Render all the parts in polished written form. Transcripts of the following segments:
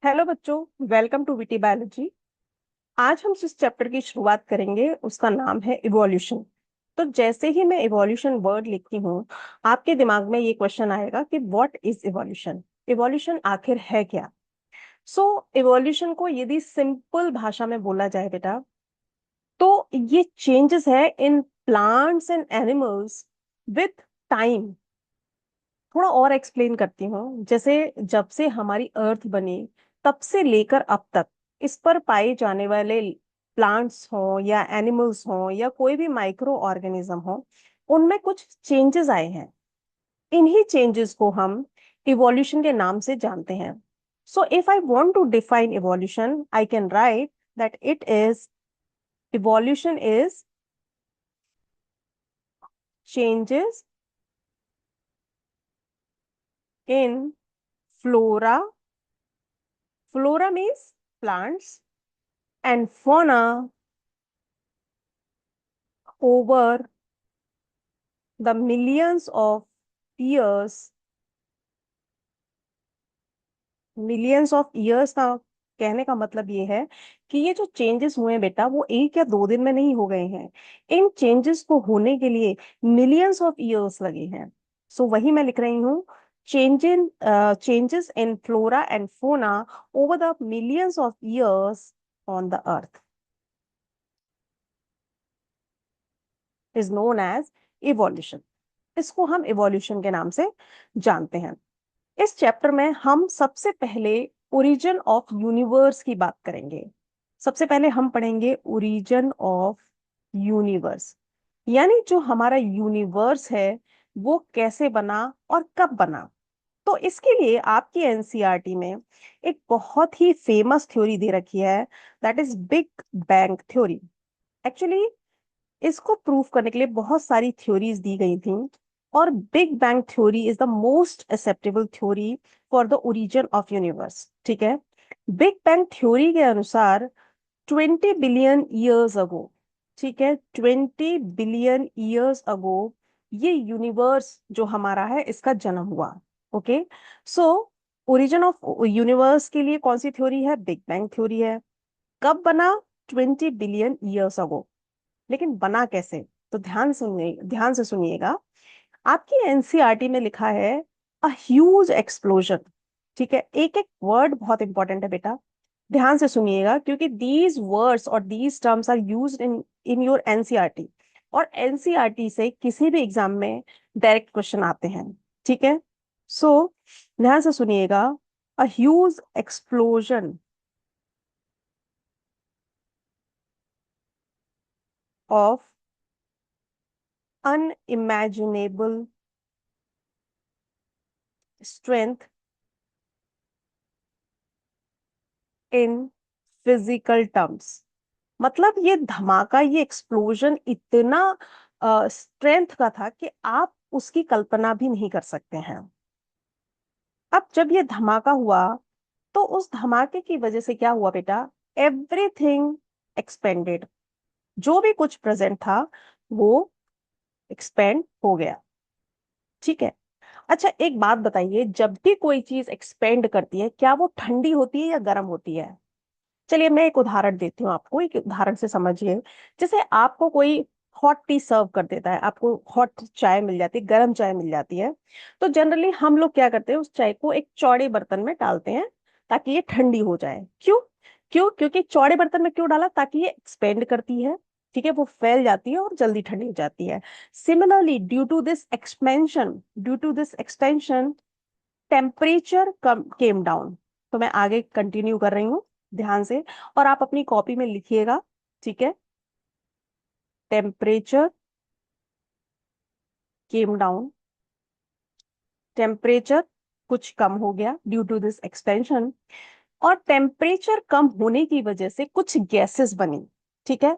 Hello बच्चों, welcome to witty biology. आज हम जिस चैप्टर की शुरुआत करेंगे उसका नाम है इवोल्यूशन। तो जैसे ही मैं इवोल्यूशन वर्ड लिखती हूँ, आपके दिमाग में ये क्वेश्चन आएगा कि व्हाट इज इवोल्यूशन। इवोल्यूशन आखिर है क्या? सो इवोल्यूशन को यदि सिंपल भाषा में बोला जाए बेटा, तो ये चेंजेस है in plants and animals with time. थोड़ा और एक्सप्लेन करती हूँ। जैसे जब से हमारी अर्थ बनी, तब से लेकर अब तक इस पर पाए जाने वाले प्लांट्स हो या एनिमल्स हो या कोई भी माइक्रो ऑर्गेनिज्म हो, उनमें कुछ चेंजेस आए हैं। इन्हीं चेंजेस को हम इवोल्यूशन के नाम से जानते हैं। So if I want to define evolution, I can write that it is evolution is changes in flora, flora means plants, and fauna over the millions of years। Millions of years का कहने का मतलब ये है कि ये जो changes हुए हैं बेटा, वो एक या दो दिन में नहीं हो गए हैं। इन चेंजेस को होने के लिए मिलियंस ऑफ ईयर्स लगे हैं। सो वही मैं लिख रही हूँ, changes in flora and fauna over the millions of years on the earth is known as evolution. इसको हम इवोल्यूशन के नाम से जानते हैं। इस चैप्टर में हम सबसे पहले ओरिजिन ऑफ यूनिवर्स की बात करेंगे। सबसे पहले हम पढ़ेंगे ओरिजिन ऑफ यूनिवर्स, यानी जो हमारा यूनिवर्स है वो कैसे बना और कब बना। तो इसके लिए आपकी एनसीईआरटी में एक बहुत ही फेमस थ्योरी दे रखी है, that is big bang theory. Actually इसको प्रूव करने के लिए बहुत सारी थ्योरीज दी गई थी, और big bang theory is the most acceptable theory for the origin of universe. ठीक है, बिग बैंग थ्योरी के अनुसार 20 बिलियन ईयर्स अगो, ठीक है, 20 बिलियन ईयर्स अगो ये यूनिवर्स जो हमारा है इसका जन्म हुआ। Okay, so origin of universe के लिए कौन सी थ्योरी है? बिग बैंग थ्योरी है। कब बना? 20 बिलियन ईयर्स अगो। लेकिन बना कैसे? तो ध्यान से सुनिएगा। आपकी एनसीईआरटी में लिखा है अ ह्यूज एक्सप्लोजन। ठीक है, एक एक वर्ड बहुत इंपॉर्टेंट है बेटा, ध्यान से सुनिएगा, क्योंकि दीज वर्ड्स और these terms are used in in your NCERT, और एनसीईआरटी से किसी भी एग्जाम में डायरेक्ट क्वेश्चन आते हैं। ठीक है, सो ध्यान से सुनिएगा। A huge explosion of unimaginable strength in physical terms. मतलब ये धमाका, ये एक्सप्लोजन इतना स्ट्रेंथ का था कि आप उसकी कल्पना भी नहीं कर सकते हैं। अब जब ये धमाका हुआ, तो उस धमाके की वजह से क्या हुआ बेटा? Everything expanded. जो भी कुछ प्रेजेंट था वो एक्सपेंड हो गया। ठीक है, अच्छा एक बात बताइए, जब भी कोई चीज एक्सपेंड करती है, क्या वो ठंडी होती है या गर्म होती है? चलिए मैं एक उदाहरण देती हूँ आपको, एक उदाहरण से समझिए। जैसे आपको कोई हॉट टी सर्व कर देता है, आपको हॉट चाय मिल जाती है, गर्म चाय मिल जाती है। तो जनरली हम लोग क्या करते हैं, उस चाय को एक चौड़े बर्तन में डालते हैं ताकि ये ठंडी हो जाए। क्यों? क्योंकि चौड़े बर्तन में क्यों डाला? ताकि ये एक्सपेंड करती है, ठीक है, वो फैल जाती है और जल्दी ठंडी हो जाती है। Similarly due to this extension temperature came down. तो मैं आगे कंटिन्यू कर रही हूँ, ध्यान से, और आप अपनी कॉपी में लिखिएगा। ठीक है, टेम्परेचर केम डाउन, टेम्परेचर कुछ कम हो गया ड्यू टू दिस एक्सपेंशन, और टेम्परेचर कम होने की वजह से कुछ गैसेस बनी। ठीक है,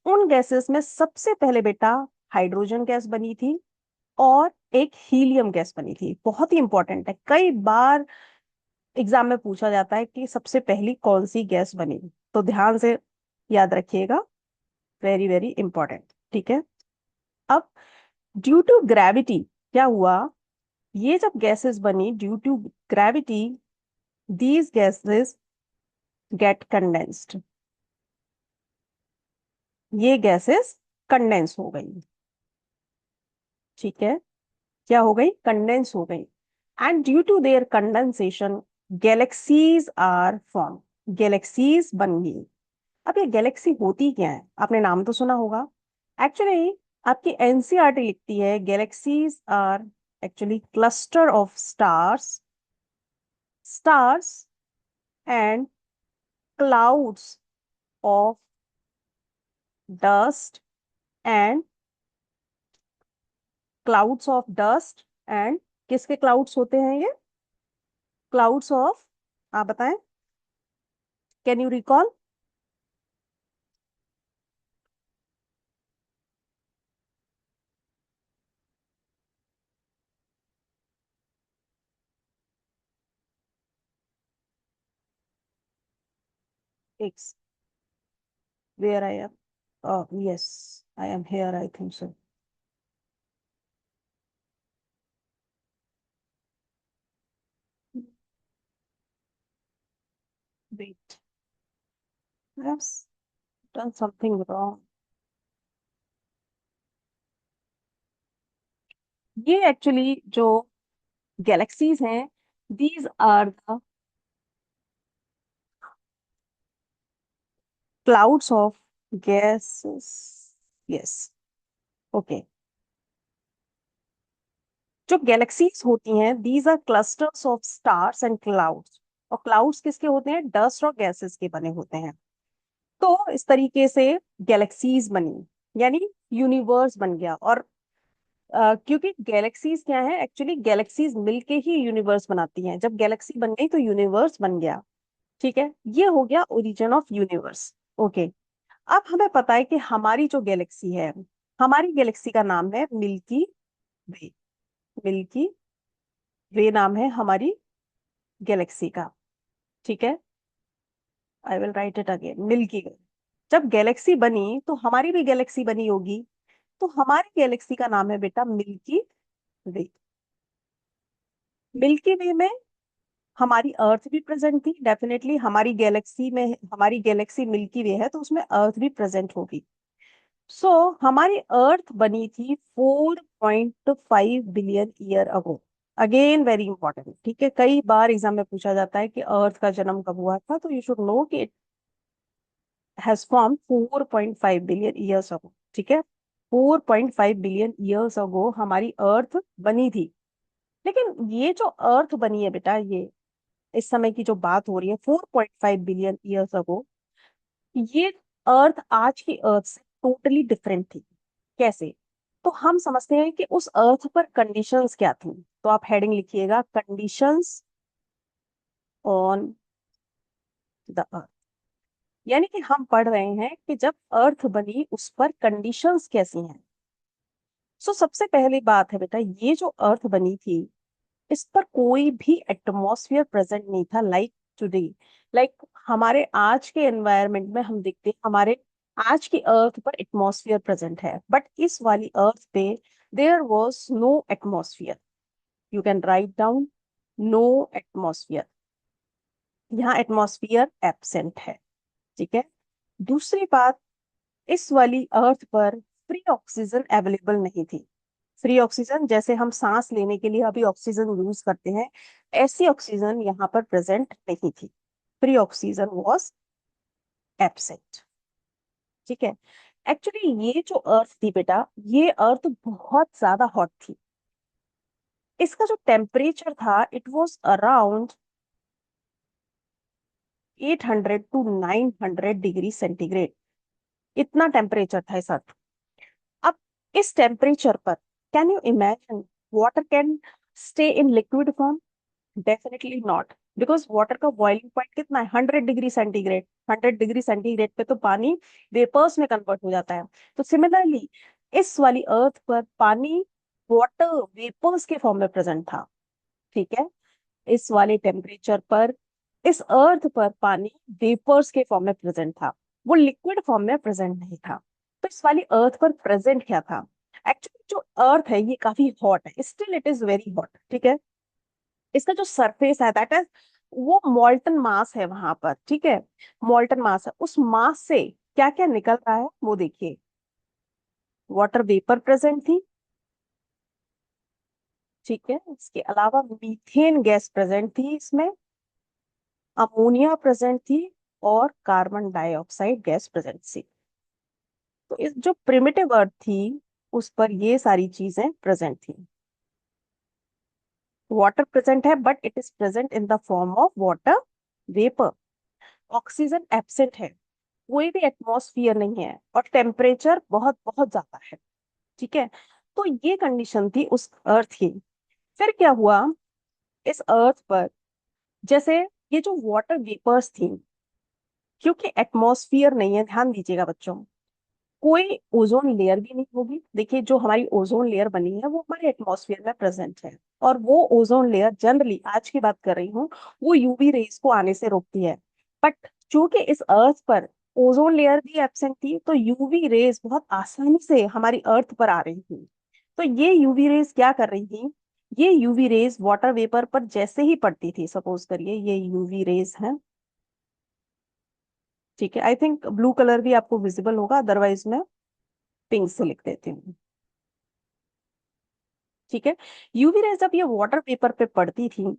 उन गैसेस में सबसे पहले बेटा हाइड्रोजन गैस बनी थी, और एक हीलियम गैस बनी थी। बहुत ही इंपॉर्टेंट है, कई बार एग्जाम में पूछा जाता है कि सबसे पहली कौन सी गैस बनी। तो ध्यान से याद रखिएगा, वेरी वेरी इंपॉर्टेंट। ठीक है, अब ड्यू टू ग्रेविटी क्या हुआ? ये जब गैसेस बनी due to gravity, these gases get condensed, ये गैसेस कंडेंस हो गई। ठीक है, क्या हो गई? कंडेंस हो गई। And due to their condensation galaxies are form, galaxies बन गई। अब ये गैलेक्सी होती क्या है? आपने नाम तो सुना होगा। एक्चुअली आपकी एनसीईआरटी लिखती है galaxies are actually cluster of stars, stars and clouds of dust and clouds of dust and किसके क्लाउड्स होते हैं ये? क्लाउड्स ऑफ, आप बताएं, can you recall? X, where I am? Oh, yes, I am here, I think so. Wait, I have done something wrong. ये actually जो galaxies हैं, these are the clouds of gases. Yes, okay. जो galaxies होती हैं these are clusters of stars and clouds, और clouds किसके होते हैं? डस्ट और गैसेस के बने होते हैं। तो इस तरीके से गैलेक्सीज बनी, यानी यूनिवर्स बन गया। और क्योंकि गैलेक्सीज क्या है, एक्चुअली गैलेक्सीज मिलके ही यूनिवर्स बनाती हैं। जब गैलेक्सी बन गई तो यूनिवर्स बन गया। ठीक है, ये हो गया ओरिजिन ऑफ यूनिवर्स। ओके, अब हमें पता है कि हमारी जो गैलेक्सी है, हमारी गैलेक्सी का नाम है मिल्की वे। मिल्की वे नाम है हमारी गैलेक्सी का। ठीक है, I will write it again, Milky Way. जब गैलेक्सी बनी तो हमारी भी गैलेक्सी बनी होगी, तो हमारी गैलेक्सी का नाम है बेटा मिल्की वे। मिल्की वे में हमारी अर्थ भी प्रेजेंट थी, डेफिनेटली हमारी गैलेक्सी में, हमारी गैलेक्सी मिल्की वे है तो उसमें अर्थ भी प्रेजेंट होगी। सो हमारी अर्थ बनी थी 4.5 billion year ago. Again very important, ठीक है, कई बार एग्जाम में पूछा जाता है कि अर्थ का जन्म कब हुआ था, तो यू शुड नो कि has formed 4.5 billion years ago. ठीक है, 4.5 बिलियन ईयर्स अगो हमारी अर्थ बनी थी। लेकिन ये जो अर्थ बनी है बेटा, ये इस समय की जो बात हो रही है 4.5 बिलियन ईयर्स अगो, ये अर्थ आज की अर्थ से टोटली डिफरेंट थी। कैसे? तो हम समझते हैं कि उस अर्थ पर कंडीशंस क्या थी। तो आप हेडिंग लिखिएगा, कंडीशंस ऑन द अर्थ। यानी कि हम पढ़ रहे हैं कि जब अर्थ बनी उस पर कंडीशंस कैसी हैं। सो सबसे पहली बात है बेटा, ये जो अर्थ बनी थी इस पर कोई भी एटमॉस्फेयर प्रेजेंट नहीं था, लाइक टुडे। लाइक हमारे आज के एनवायरनमेंट में हम देखते हैं हमारे आज की अर्थ पर एटमॉस्फेयर प्रेजेंट है, बट इस वाली अर्थ पे there was no atmosphere. You can write down, no atmosphere, यहाँ एटमॉस्फेयर एब्सेंट है। ठीक है, दूसरी बात, इस वाली अर्थ पर फ्री ऑक्सीजन अवेलेबल नहीं थी। फ्री ऑक्सीजन जैसे हम सांस लेने के लिए अभी ऑक्सीजन यूज करते हैं, ऐसी ऑक्सीजन यहाँ पर प्रेजेंट नहीं थी। Free oxygen was absent. ठीक है, एक्चुअली ये जो अर्थ थी बेटा, ये अर्थ बहुत ज्यादा हॉट थी। इसका जो टेम्परेचर था it was around 800 to 900 degree centigrade, इतना टेम्परेचर था इस अर्थ। अब इस टेम्परेचर पर can you imagine water can stay in liquid form? Definitely not, because water का बॉइलिंग पॉइंट कितना है? 100 डिग्री सेंटीग्रेड। 100 डिग्री सेंटीग्रेड पे तो पानी वेपर्स में कन्वर्ट हो जाता है। तो सिमिलरली इस वाली अर्थ पर पानी वाटर वेपर्स के फॉर्म में प्रेजेंट था। ठीक है, इस वाले टेम्परेचर पर इस अर्थ पर पानी वेपर्स के फॉर्म में प्रेजेंट था, वो लिक्विड फॉर्म में प्रेजेंट नहीं था। तो इस वाली अर्थ पर प्रेजेंट क्या था? एक्चुअली जो अर्थ है ये काफी हॉट है, still it is very hot. ठीक है, इसका जो सरफेस है दैट इज वो मॉल्टन मास है वहां पर, ठीक है, मॉल्टन मास है। उस मास से क्या क्या निकल रहा है वो देखिए। वाटर वेपर प्रेजेंट थी, ठीक है, इसके अलावा मीथेन गैस प्रेजेंट थी इसमें, अमोनिया प्रेजेंट थी, और कार्बन डाइऑक्साइड गैस प्रेजेंट थी। तो इस जो प्रिमिटिव अर्थ थी उस पर ये सारी चीजें प्रेजेंट थी। वाटर प्रेजेंट है but it is present in the form of water vapour. Oxygen absent है, कोई भी एटमॉस्फियर नहीं है, और टेम्परेचर बहुत बहुत ज्यादा है, ठीक है। तो ये कंडीशन थी उस अर्थ की। फिर क्या हुआ इस अर्थ पर, जैसे ये जो वाटर वेपर्स थी, क्योंकि एटमॉस्फियर नहीं है, ध्यान दीजिएगा बच्चों, कोई ओजोन लेयर भी नहीं होगी। देखिए जो हमारी ओजोन लेयर बनी है वो हमारे एटमॉस्फेयर में प्रेजेंट है, और वो ओजोन लेयर जनरली, आज की बात कर रही हूँ, वो यूवी रेज को आने से रोकती है। बट चूंकि इस अर्थ पर ओजोन लेयर भी एब्सेंट थी, तो यूवी रेज बहुत आसानी से हमारी अर्थ पर आ रही थी। तो ये यूवी रेज क्या कर रही थी, ये यूवी रेज वाटर वेपर पर जैसे ही पड़ती थी, सपोज करिए ये यूवी रेज है, ठीक है, आई थिंक ब्लू कलर भी आपको विजिबल होगा, अदरवाइज मैं पिंक से लिख देती हूँ, ठीक है। यूवी रेज जब ये वाटर वेपर पे पड़ती थी,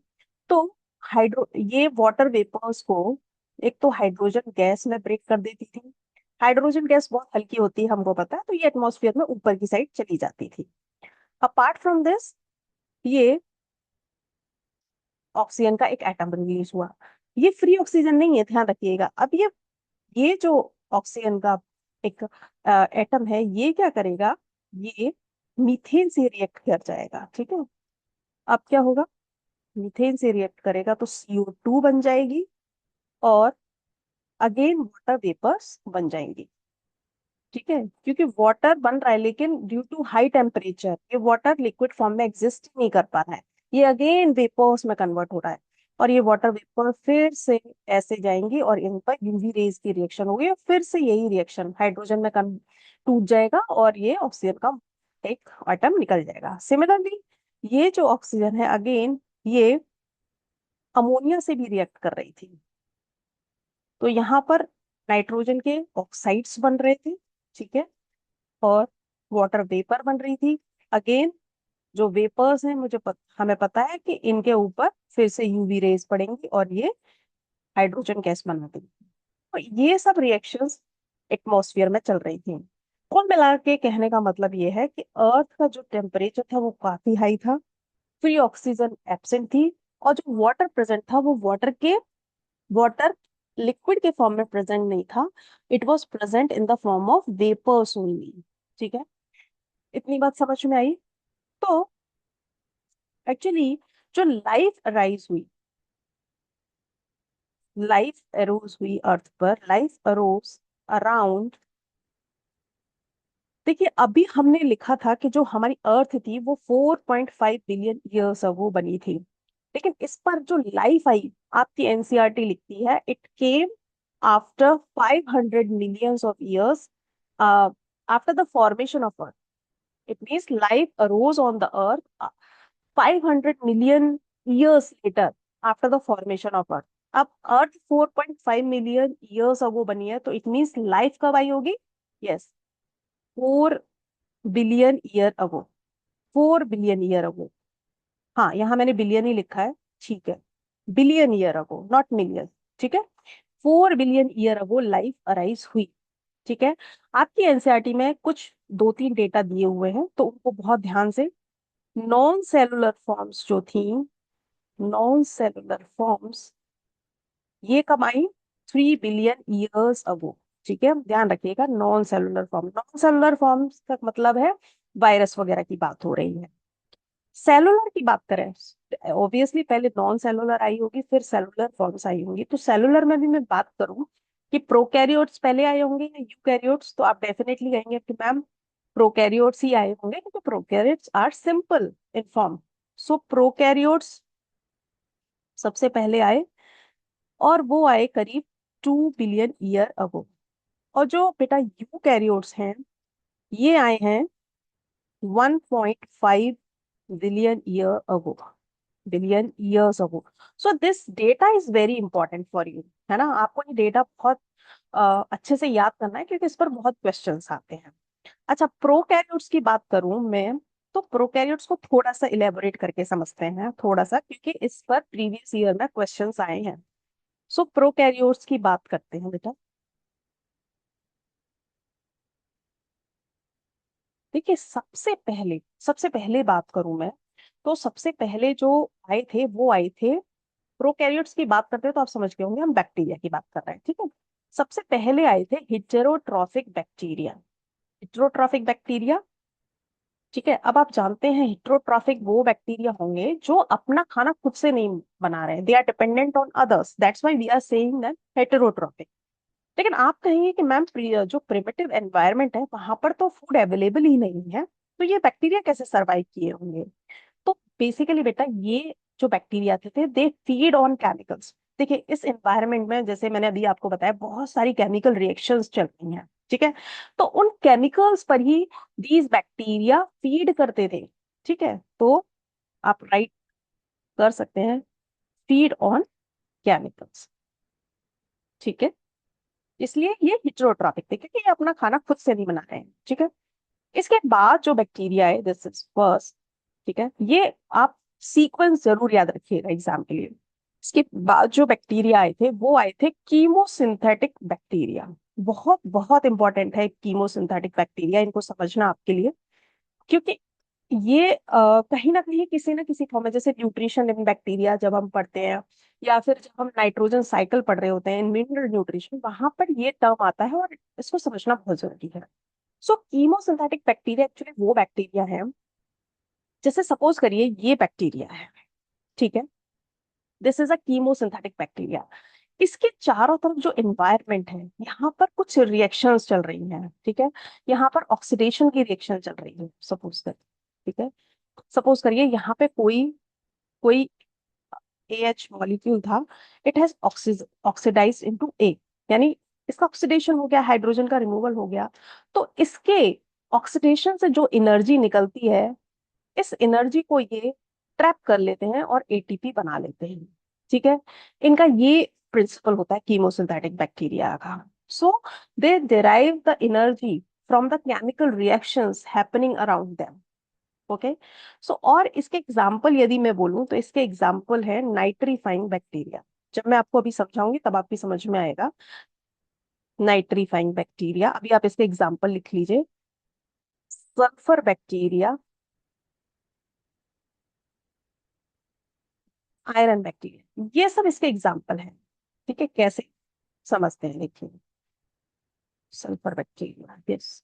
तो हाइड्रो ये वाटर वेपर्स को एक तो हाइड्रोजन गैस में ब्रेक कर देती थी। हाइड्रोजन गैस बहुत हल्की होती है, हमको पता है, तो ये एटमॉस्फेयर में ऊपर की साइड चली जाती थी। अपार्ट फ्रॉम दिस, ये ऑक्सीजन का एक एटम रिलीज हुआ। ये फ्री ऑक्सीजन नहीं है, ध्यान रखिएगा। अब ये जो ऑक्सीजन का एक एटम है, ये क्या करेगा, ये मीथेन से रिएक्ट कर जाएगा, ठीक है। अब क्या होगा, मीथेन से रिएक्ट करेगा तो CO2 बन जाएगी, और अगेन वाटर वेपर्स बन जाएंगी, ठीक है। क्योंकि वाटर बन रहा है, लेकिन ड्यू टू हाई टेम्परेचर ये वाटर लिक्विड फॉर्म में एग्जिस्ट नहीं कर पा रहा है, ये अगेन वेपर्स में कन्वर्ट हो रहा है, और ये वाटर वेपर फिर से ऐसे जाएंगी, और इन पर यूवी रेज की रिएक्शन होगी, और फिर से यही रिएक्शन हाइड्रोजन में टूट जाएगा, और ये ऑक्सीजन का एक एटम निकल जाएगा। सिमिलरली ये जो ऑक्सीजन है, अगेन ये अमोनिया से भी रिएक्ट कर रही थी, तो यहाँ पर नाइट्रोजन के ऑक्साइड्स बन रहे थे, ठीक है, और वाटर वेपर बन रही थी। अगेन जो वेपर्स हैं, हमें पता है कि इनके ऊपर फिर से यूवी रेज पड़ेंगी, और ये हाइड्रोजन गैस बना देंगी। तो ये सब रिएक्शंस एटमॉस्फेयर में चल रही थी। कुल मिला के कहने का मतलब ये है कि अर्थ का जो टेम्परेचर था वो काफी हाई था, फ्री ऑक्सीजन एब्सेंट थी, और जो वाटर प्रेजेंट था वो वाटर लिक्विड के फॉर्म में प्रेजेंट नहीं था, it was present in the form of vapours only, ठीक है। इतनी बात समझ में आई। तो एक्चुअली जो लाइफ अरोज हुई अर्थ पर, लाइफ अरोज अराउंड, देखिए अभी हमने लिखा था कि जो हमारी अर्थ थी वो 4.5 बिलियन ईयर्स अगो बनी थी, लेकिन इस पर जो लाइफ आई, आपकी एनसीईआरटी लिखती है it came after 500 millions of years after the formation of earth. It means life arose on the earth 500 million years later after the formation of Earth। अब अर्थ 4.5 मिलियन ईयर्स अगो बनी है, तो it means life कब आई होगी, yes, 4 billion year ago, 4 billion year ago. हाँ, यहाँ मैंने billion ही लिखा है, ठीक है, billion year ago not million, ठीक है। 4 billion year ago life arise हुई, ठीक है। आपकी एनसीईआरटी में कुछ दो तीन डेटा दिए हुए हैं, तो उनको बहुत ध्यान से, नॉन सेलुलर फॉर्म्स जो थी, नॉन सेलुलर फॉर्म्स ये कब आई, 3 बिलियन ईयर्स अगो, ठीक है। ध्यान रखिएगा, नॉन सेलुलर फॉर्म्स का मतलब है वायरस वगैरह की बात हो रही है। सेलुलर की बात करें, ऑब्वियसली पहले नॉन सेलुलर आई होगी, फिर सेलुलर फॉर्म्स आई होंगी। तो सेलुलर में भी मैं बात करूं कि प्रोकैरियोट्स पहले आए होंगे या यूकैरियोट्स, तो आप डेफिनेटली कहेंगे कि मैम प्रोकैरियोट्स ही आए होंगे, क्योंकि prokaryotes are simple in form. So prokaryotes सबसे पहले आए, और वो आए करीब 2 बिलियन ईयर अगो। और जो बेटा यूकैरियोट्स हैं, ये आए हैं 1.5 billion year ago, billion years ago. So this data is very important for you, है ना। आपको ये डेटा बहुत अच्छे से याद करना है क्योंकि इस पर बहुत क्वेश्चंस आते हैं। अच्छा, प्रोकैरियोट्स की बात करूं मैं, तो प्रोकैरियोट्स को थोड़ा सा इलेबोरेट करके समझते हैं, थोड़ा सा, क्योंकि इस पर प्रीवियस ईयर में क्वेश्चंस आए हैं। सो प्रोकैरियोट्स की बात करते हैं बेटा। देखिए, सबसे पहले बात करूं मैं, तो सबसे पहले जो आए थे वो आए थे, प्रोकैरियोट्स की बात करते हैं तो आप समझ गए होंगे हम बैक्टीरिया की बात कर रहे हैं, ठीक है। सबसे पहले आए थे हिटेरोट्रॉफिक बैक्टीरिया। हिटेरोट्रॉफिक बैक्टीरिया, ठीक है। अब आप जानते हैं हिटेरोट्रॉफिक वो बैक्टीरिया होंगे जो अपना खाना खुद से नहीं बना रहे हैं, they are dependent on others, that's why we are saying that heterotrophic. लेकिन आप कहेंगे कि मैम जो प्रिमिटिव एनवायरनमेंट है वहां पर तो फूड अवेलेबल ही नहीं है, तो ये बैक्टीरिया कैसे सरवाइव किए होंगे। तो बेसिकली बेटा, ये जो बैक्टीरिया थे दे फीड ऑन केमिकल्स। देखिए, इस एनवायरनमेंट में जैसे मैंने अभी आपको बताया बहुत सारी केमिकल रिएक्शंस चल रही हैं, ठीक है। तो उन केमिकल्स पर ही दीज बैक्टीरिया फीड करते थे, ठीक है। तो आप राइट कर सकते हैं, फीड ऑन केमिकल्स, ठीक है। इसलिए ये हिटेरोट्रॉपिक थे क्योंकि ये अपना खाना खुद से नहीं बना रहे हैं, ठीक है। इसके बाद जो बैक्टीरिया है, दिस इज फर्स्ट, ठीक है। ये आप सीक्वेंस जरूर याद रखिएगा एग्जाम के लिए। इसके बाद जो बैक्टीरिया आए थे वो आए थे कीमोसिंथेटिक बैक्टीरिया। बहुत बहुत इंपॉर्टेंट है कीमोसिंथेटिक बैक्टीरिया, इनको समझना आपके लिए, क्योंकि ये कहीं ना किसी फॉर्म में, जैसे न्यूट्रिशन इन बैक्टीरिया जब हम पढ़ते हैं, या फिर जब हम नाइट्रोजन साइकिल पढ़ रहे होते हैं इन मिनरल न्यूट्रिशन, वहां पर ये टर्म आता है और इसको समझना बहुत जरूरी है। सो कीमोसिंथेटिक बैक्टीरिया एक्चुअली वो बैक्टीरिया है, जैसे सपोज करिए ये बैक्टीरिया है, ठीक है। This is a chemosynthetic bacteria. इसके चारों तरफ जो एनवायरनमेंट है, यहाँ पर कुछ रिएक्शंस चल रही हैं, ठीक है। यहाँ पर ऑक्सीडेशन की रिएक्शन चल रही है, सपोज करिए, ठीक है। सपोज करिए यहाँ पे कोई कोई AH मॉलिक्यूल था, it has oxidised into A, यानी इसका ऑक्सीडेशन हो गया, हाइड्रोजन का रिमूवल हो गया। तो इसके ऑक्सीडेशन से जो एनर्जी निकलती है, इस एनर्जी को ये ट्रैप कर लेते हैं और ATP बना लेते हैं, ठीक है। इनका ये प्रिंसिपल होता है कीमोसिंथेटिक बैक्टीरिया का। So they derive the energy from the chemical reactions happening around them, okay. So और इसके एग्जाम्पल यदि मैं बोलूं तो इसके एग्जाम्पल है नाइट्रीफाइंग बैक्टीरिया। जब मैं आपको अभी समझाऊंगी तब आपकी समझ में आएगा। नाइट्रीफाइंग बैक्टीरिया, अभी आप इसके एग्जाम्पल लिख लीजिए। सल्फर बैक्टीरिया, आयरन बैक्टीरिया, ये सब इसके एग्जाम्पल हैं, ठीक है। कैसे समझते हैं देखिए। Sulphur bacteria, yes,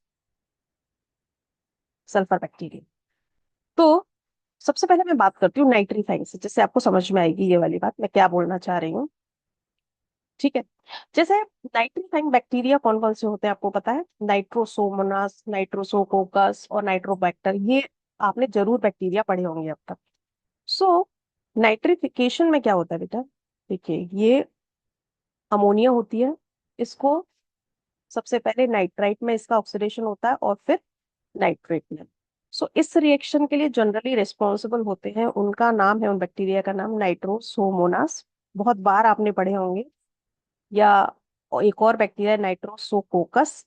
sulphur bacteria. तो सबसे पहले मैं बात करती हूँ नाइट्रीफाइंग से, जिससे आपको समझ में आएगी ये वाली बात मैं क्या बोलना चाह रही हूँ, ठीक है। जैसे नाइट्रीफाइंग बैक्टीरिया कौन कौन से होते हैं आपको पता है? नाइट्रोसोमोनास, नाइट्रोसोकोकस और नाइट्रोबैक्टर, ये आपने जरूर बैक्टीरिया पढ़े होंगे अब तक। सो नाइट्रिफिकेशन में क्या होता है बेटा, देखिए ये अमोनिया होती है, इसको सबसे पहले नाइट्राइट में इसका ऑक्सीडेशन होता है और फिर नाइट्रेट में। सो इस रिएक्शन के लिए जनरली रिस्पॉन्सिबल होते हैं, उनका नाम है, उन बैक्टीरिया का नाम नाइट्रोसोमोनास, बहुत बार आपने पढ़े होंगे। या एक और बैक्टीरिया नाइट्रोसोकोकस।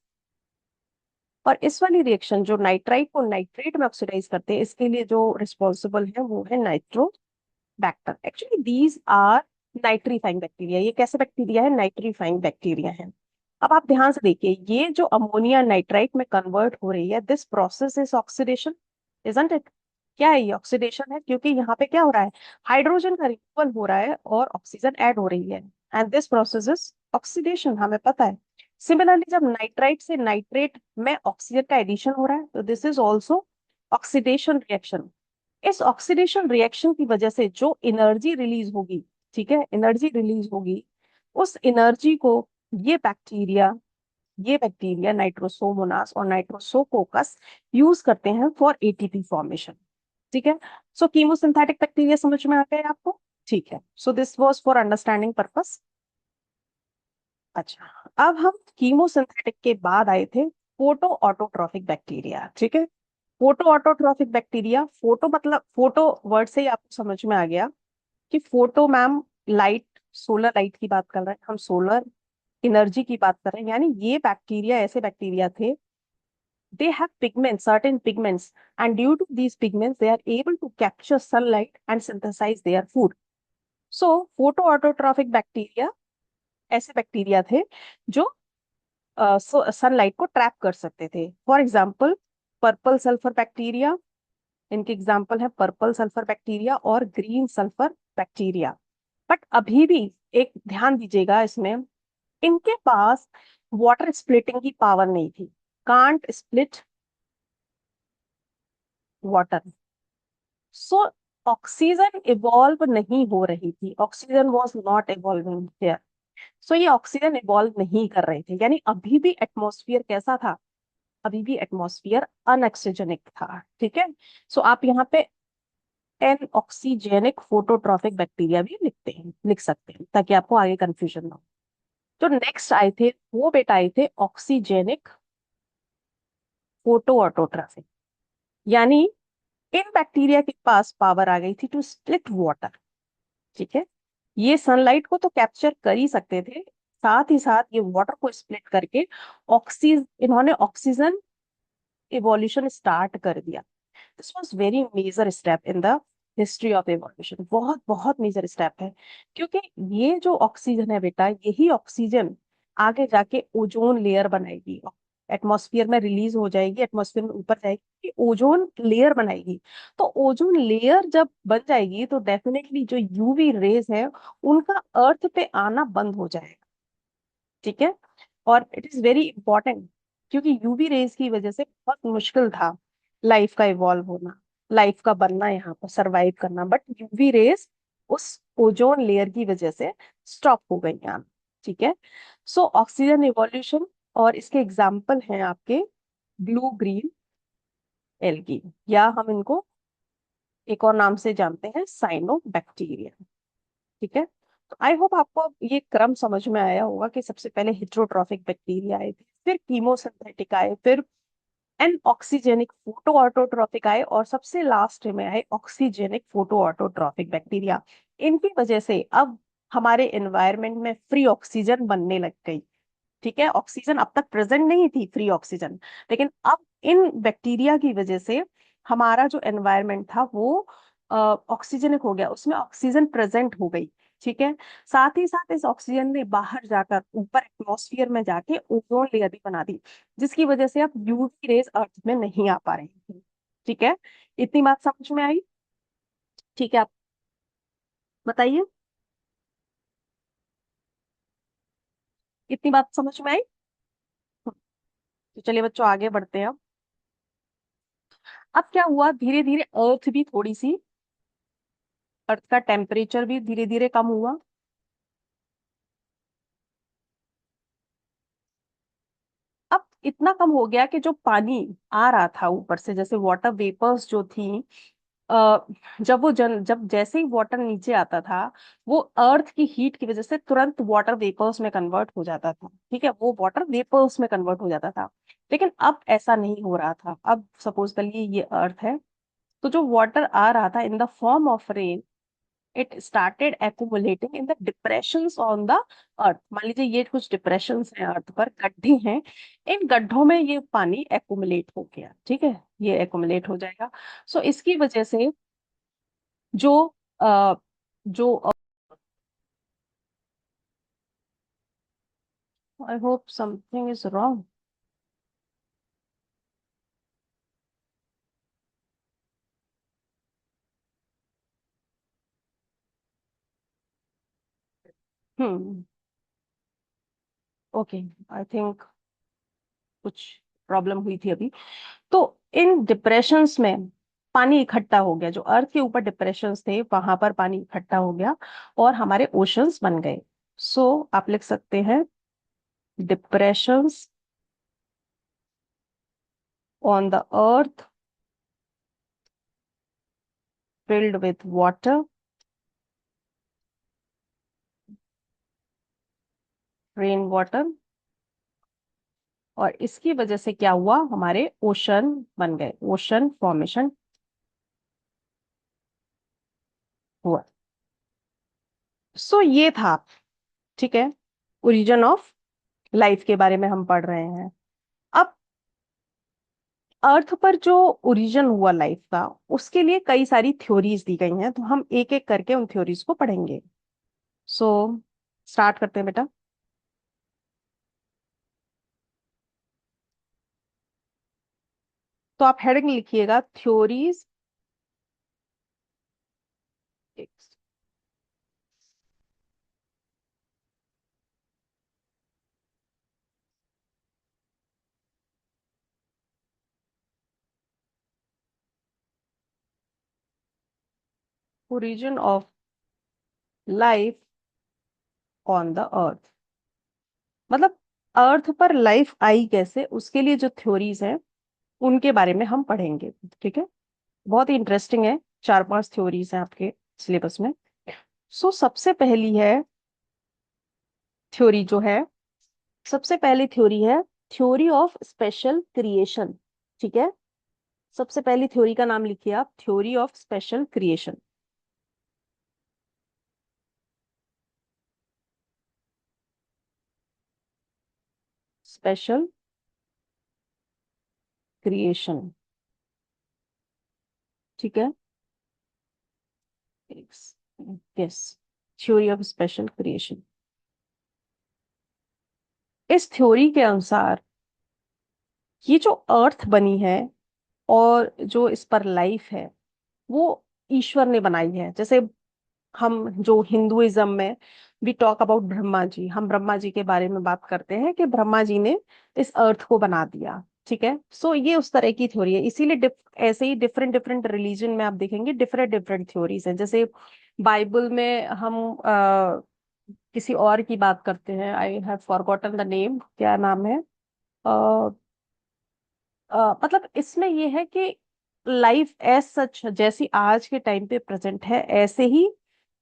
और इस वाली रिएक्शन जो नाइट्राइट को नाइट्रेट में ऑक्सीडाइज करते हैं, इसके लिए जो रिस्पॉन्सिबल है वो है Nitrobacter. Actually these are nitrifying bacteria. ये कैसे बैक्टीरिया है? नाइट्रीफाइंग बैक्टीरिया है। अब आप ध्यान से देखिए, ये जो अमोनिया नाइट्राइट में कन्वर्ट हो रही है, this process is oxidation, isn't it? क्या है ये? ऑक्सीडेशन है, क्योंकि यहाँ पे क्या हो रहा है, हाइड्रोजन का रिमूवल हो रहा है और ऑक्सीजन ऐड हो रही है, and this process is oxidation, हमें पता है। सिमिलरली जब नाइट्राइट से नाइट्रेट में ऑक्सीजन का एडिशन हो रहा है, तो this is also oxidation reaction. इस ऑक्सीडेशन रिएक्शन की वजह से जो एनर्जी रिलीज होगी, ठीक है, एनर्जी रिलीज होगी, उस एनर्जी को ये बैक्टीरिया ये बैक्टीरिया नाइट्रोसोमोनास और नाइट्रोसोकोकस यूज करते हैं फॉर ATP फॉर्मेशन, ठीक है। सो कीमोसिंथेटिक बैक्टीरिया समझ में आ गया आपको? ठीक है, so this was for understanding purpose. अच्छा, अब हम कीमोसिंथेटिक के बाद आए थे फोटो ऑटोट्रॉफिक बैक्टीरिया, ठीक है। फोटो ऑटोट्रॉफिक बैक्टीरिया, फोटो मतलब फोटो वर्ड से ही आपको समझ में आ गया, कि photo ma'am light, solar light की बात कर रहे हैं हम, सोलर एनर्जी की बात कर रहे हैं। यानी ये बैक्टीरिया ऐसे बैक्टीरिया थे, they have pigments, certain pigments, and due to these pigments they are able to capture sunlight and synthesize their food. So photoautotrophic bacteria ऐसे बैक्टीरिया थे जो सनलाइट को ट्रैप कर सकते थे। For example purple sulphur bacteria, इनके example है purple sulphur bacteria और ग्रीन सल्फर बैक्टीरिया। बट अभी भी एक ध्यान दीजिएगा इसमें, इनके पास वाटर स्प्लिटिंग की पावर नहीं थी, can't split water. So oxygen evolve नहीं हो रही थी, oxygen was not evolving here. So ये ऑक्सीजन इवॉल्व नहीं कर रहे थे, यानी अभी भी एटमॉस्फेयर कैसा था, अभी भी एटमॉस्फेयर अनऑक्सीजनिक था। ठीक है, सो आप यहाँ पे एन ऑक्सीजेनिक फोटोट्रॉफिक बैक्टीरिया भी लिख सकते हैं, ताकि आपको आगे कंफ्यूजन ना हो। जो नेक्स्ट आए थे वो बेटा आए थे ऑक्सीजेनिक फोटो ऑटोट्रॉफिक। यानी इन बैक्टीरिया के पास पावर आ गई थी टू स्प्लिट वाटर। ठीक है, ये सनलाइट को तो कैप्चर कर ही सकते थे, साथ ही साथ ये वाटर को स्प्लिट करके इन्होंने ऑक्सीजन इवोल्यूशन स्टार्ट कर दिया। This was very major step in the history of evolution, बहुत बहुत मेजर स्टेप है। क्योंकि ये जो ऑक्सीजन है बेटा, यही ऑक्सीजन आगे जाके ओजोन लेयर बनाएगी, एटमॉस्फेयर में रिलीज हो जाएगी, एटमॉस्फेयर में ऊपर जाएगी, ओजोन लेयर बनाएगी। तो ओजोन लेयर जब बन जाएगी तो डेफिनेटली जो यूवी रेज है उनका अर्थ पे आना बंद हो जाएगा। ठीक है, और इट इज वेरी इंपॉर्टेंट, क्योंकि यूवी रेज की वजह से बहुत मुश्किल था लाइफ का इवॉल्व होना, लाइफ का बनना, यहाँ पर सरवाइव करना। बट यूवी रेज उस ओजोन लेयर की वजह से स्टॉप हो गई यहाँ। ठीक है, सो ऑक्सीजन इवोल्यूशन, और इसके एग्जाम्पल हैं आपके ब्लू ग्रीन एल्गी, या हम इनको एक और नाम से जानते हैं साइनोबैक्टीरिया। ठीक है, तो आई होप आपको अब ये क्रम समझ में आया होगा कि सबसे पहले हेट्रोट्रॉफिक बैक्टीरिया आए थे, फिर कीमोसिंथेटिक आए, फिर एन ऑक्सीजेनिक फोटो ऑटोट्रॉफिक आए, और सबसे लास्ट में आए ऑक्सीजेनिक फोटो ऑटोट्रॉफिक बैक्टीरिया। इनकी वजह से अब हमारे एनवायरनमेंट में फ्री ऑक्सीजन बनने लग गई। ठीक है, ऑक्सीजन अब तक प्रेजेंट नहीं थी, फ्री ऑक्सीजन, लेकिन अब इन बैक्टीरिया की वजह से हमारा जो एनवायरनमेंट था वो ऑक्सीजनिक हो गया, उसमें ऑक्सीजन प्रेजेंट हो गई। ठीक है, साथ ही साथ इस ऑक्सीजन ने बाहर जाकर ऊपर एटमॉस्फेयर में जाके ओजोन लेयर भी बना दी, जिसकी वजह से अब यूवी रेज अर्थ में नहीं आ पा रही थी। ठीक है, इतनी बात समझ में आई? ठीक है, आप बताइए, इतनी बात समझ में आई? तो चलिए बच्चों आगे बढ़ते हैं। अब क्या हुआ, धीरे धीरे अर्थ भी थोड़ी सी, अर्थ का टेम्परेचर भी धीरे धीरे कम हुआ। अब इतना कम हो गया कि जो पानी आ रहा था ऊपर से, जैसे वाटर वेपर्स जो थी, जब जैसे ही वाटर नीचे आता था, वो अर्थ की हीट की वजह से तुरंत वाटर वेपर्स में कन्वर्ट हो जाता था। ठीक है, वो वाटर वेपर्स में कन्वर्ट हो जाता था। लेकिन अब ऐसा नहीं हो रहा था। अब सपोज करिए ये अर्थ है, तो जो वाटर आ रहा था इन the form of rain, it started accumulating in the depressions on the अर्थ। मान लीजिए ये कुछ डिप्रेशंस हैं अर्थ पर, गड्ढे हैं, इन गड्ढों में ये पानी एक्यूमुलेट हो गया। ठीक है, ये एक्यूमुलेट हो जाएगा। सो इसकी वजह से जो अ, जो I hope something is wrong. Hmm, okay, I think कुछ प्रॉब्लम हुई थी अभी। तो इन डिप्रेशंस में पानी इकट्ठा हो गया, जो अर्थ के ऊपर डिप्रेशंस थे वहां पर पानी इकट्ठा हो गया और हमारे ओशंस बन गए। सो आप लिख सकते हैं depressions on the earth filled with water, rain water, और इसकी वजह से क्या हुआ, हमारे ओशन बन गए, ओशन फॉर्मेशन हुआ। सो ये था, ठीक है, ओरिजिन ऑफ लाइफ के बारे में हम पढ़ रहे हैं। अब अर्थ पर जो ओरिजिन हुआ लाइफ का, उसके लिए कई सारी थ्योरीज दी गई हैं, तो हम एक एक करके उन थ्योरीज को पढ़ेंगे। सो स्टार्ट करते हैं बेटा। तो आप हेडिंग लिखिएगा, theories, origin of life on the अर्थ। मतलब अर्थ पर लाइफ आई कैसे, उसके लिए जो थ्योरीज हैं उनके बारे में हम पढ़ेंगे। ठीक है, बहुत ही इंटरेस्टिंग है, 4-5 थ्योरीज हैं आपके सिलेबस में। सो सबसे पहली है थ्योरी जो है, सबसे पहली थ्योरी है थ्योरी ऑफ स्पेशल क्रिएशन। ठीक है, सबसे पहली थ्योरी का नाम लिखिए आप, theory of special creation. Special creation, ठीक है, yes, theory of special creation. इस थ्योरी के अनुसार ये जो अर्थ बनी है और जो इस पर लाइफ है, वो ईश्वर ने बनाई है। जैसे हम जो हिंदुइज्म में we talk about Brahma ji, हम ब्रह्मा जी के बारे में बात करते हैं कि ब्रह्मा जी ने इस अर्थ को बना दिया। ठीक है, सो ये उस तरह की थ्योरी है। इसीलिए ऐसे ही डिफरेंट डिफरेंट रिलीजन में आप देखेंगे डिफरेंट डिफरेंट थ्योरीज हैं। जैसे बाइबल में हम किसी और की बात करते हैं, I have forgotten the name, क्या नाम है, मतलब इसमें ये है कि लाइफ एज सच जैसी आज के टाइम पे प्रेजेंट है, ऐसे ही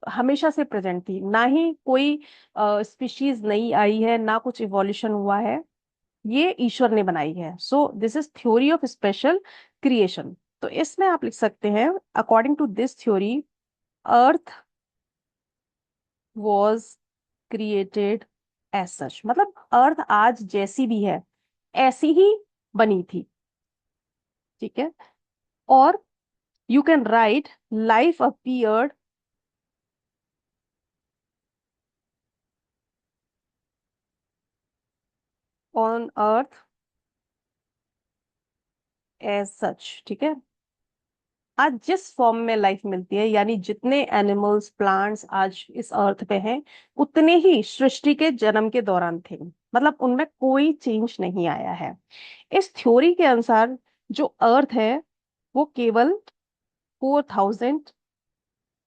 हमेशा से प्रेजेंट थी। ना ही कोई स्पीशीज नई आई है, ना कुछ इवोल्यूशन हुआ है, ये ईश्वर ने बनाई है। So this is theory of special creation. तो इसमें आप लिख सकते हैं, according to this theory, earth was created as such. मतलब अर्थ आज जैसी भी है ऐसी ही बनी थी। ठीक है, और you can write life appeared on earth as such। ठीक है, आज जिस फॉर्म में लाइफ मिलती है, यानी जितने एनिमल्स प्लांट्स आज इस अर्थ पे हैं, उतने ही सृष्टि के जन्म के दौरान थे। मतलब उनमें कोई चेंज नहीं आया है। इस थ्योरी के अनुसार जो अर्थ है वो केवल 4000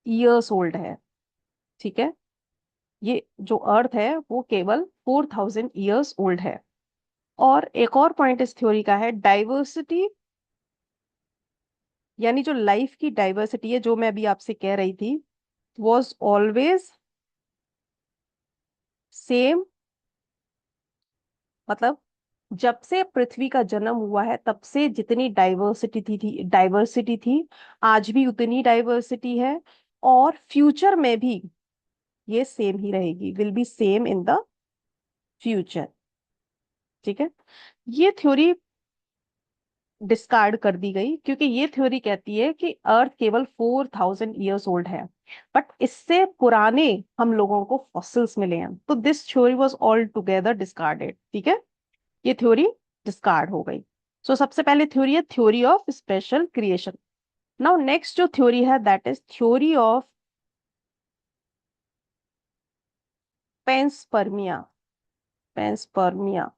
ईयर्स ओल्ड है। ठीक है, ये जो अर्थ है वो केवल 4000 ईयर्स ओल्ड है। और एक और पॉइंट इस थ्योरी का है, डाइवर्सिटी, यानी जो लाइफ की डाइवर्सिटी है, जो मैं अभी आपसे कह रही थी, वॉज ऑलवेज सेम। मतलब जब से पृथ्वी का जन्म हुआ है तब से जितनी डाइवर्सिटी थी आज भी उतनी डाइवर्सिटी है, और फ्यूचर में भी ये सेम ही रहेगी, will be same in the future. ठीक है, ये थ्योरी डिस्कार्ड कर दी गई क्योंकि ये थ्योरी कहती है कि अर्थ केवल 4000 ईयर्स ओल्ड है, बट इससे पुराने हम लोगों को फॉसिल्स मिले हैं। तो this theory was all together discarded. ठीक है, ये थ्योरी डिस्कार्ड हो गई। सो सबसे पहले थ्योरी है theory of special creation. Now next जो थ्योरी है दैट इज थ्योरी ऑफ पेंसपर्मिया। पेंसपर्मिया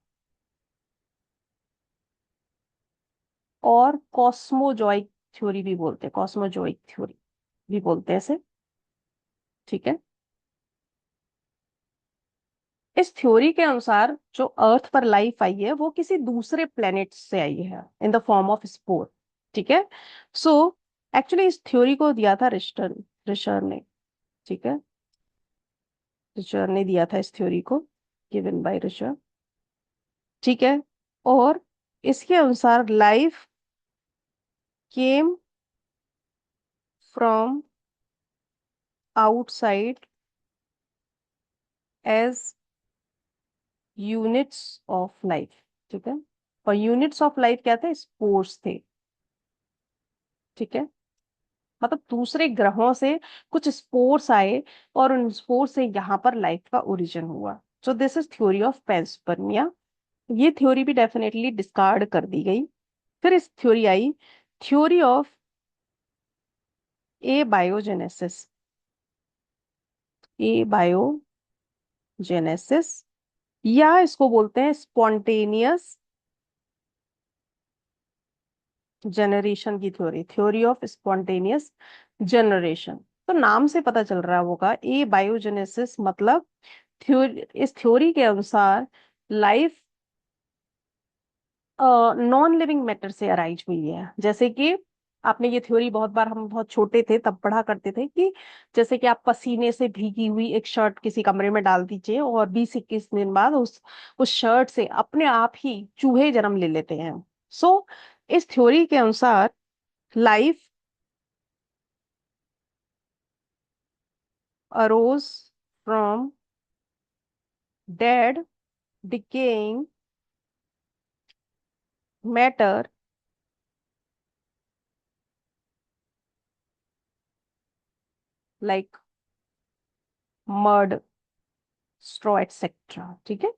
और कॉस्मोजॉइक थ्योरी भी बोलते हैं, कॉस्मोजॉइक थ्योरी भी बोलते हैं इसे। ठीक है, इस थ्योरी के अनुसार जो अर्थ पर लाइफ आई है वो किसी दूसरे प्लेनेट से आई है इन द फॉर्म ऑफ स्पोर। ठीक है, सो एक्चुअली इस थ्योरी को दिया था रिश्टर, रिशर ने। ठीक है, रिशर ने दिया था इस थ्योरी को, गिवन बाय रिशर। ठीक है, और इसके अनुसार life came from outside as units of life, ठीक है। और यूनिट्स ऑफ लाइफ क्या थे? स्पोर्स थे, ठीक है। मतलब दूसरे ग्रहों से कुछ स्पोर्स आए और उन स्पोर्स से यहाँ पर लाइफ का ओरिजिन हुआ। So this is theory of panspermia. ये थ्योरी भी डेफिनेटली डिस्कार्ड कर दी गई। फिर इस theory I theory of A biogenesis. A biogenesis या इसको बोलते हैं स्पॉन्टेनियस जनरेशन की theory, theory of spontaneous generation. तो नाम से पता चल रहा होगा ए बायोजेनेसिस मतलब थ्योरी, इस थ्योरी के अनुसार लाइफ नॉन लिविंग मैटर से अराइज हुई है। जैसे कि आपने ये थ्योरी बहुत बार, हम बहुत छोटे थे तब पढ़ा करते थे कि जैसे कि आप पसीने से भीगी हुई एक शर्ट किसी कमरे में डाल दीजिए और 20-21 दिन बाद उस शर्ट से अपने आप ही चूहे जन्म ले लेते हैं। सो इस थ्योरी के अनुसार life arose from dead decaying matter like mud, straw etcetera, ठीक है।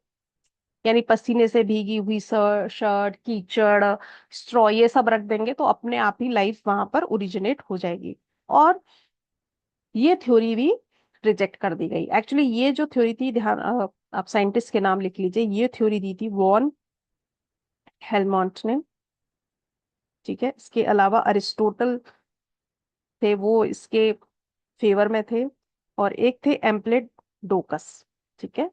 यानी पसीने से भीगी हुई शर्ट, कीचड़, स्ट्रॉ ये सब रख देंगे तो अपने आप ही लाइफ वहां पर ओरिजिनेट हो जाएगी। और ये थ्योरी भी रिजेक्ट कर दी गई। एक्चुअली ये जो थ्योरी थी, ध्यान आप साइंटिस्ट के नाम लिख लीजिए, ये थ्योरी दी थी वॉन हेलमोंट ने, ठीक है। इसके अलावा अरिस्टोटल थे, वो इसके फेवर में थे। और एक थे एम्प्लेडोकस, ठीक है।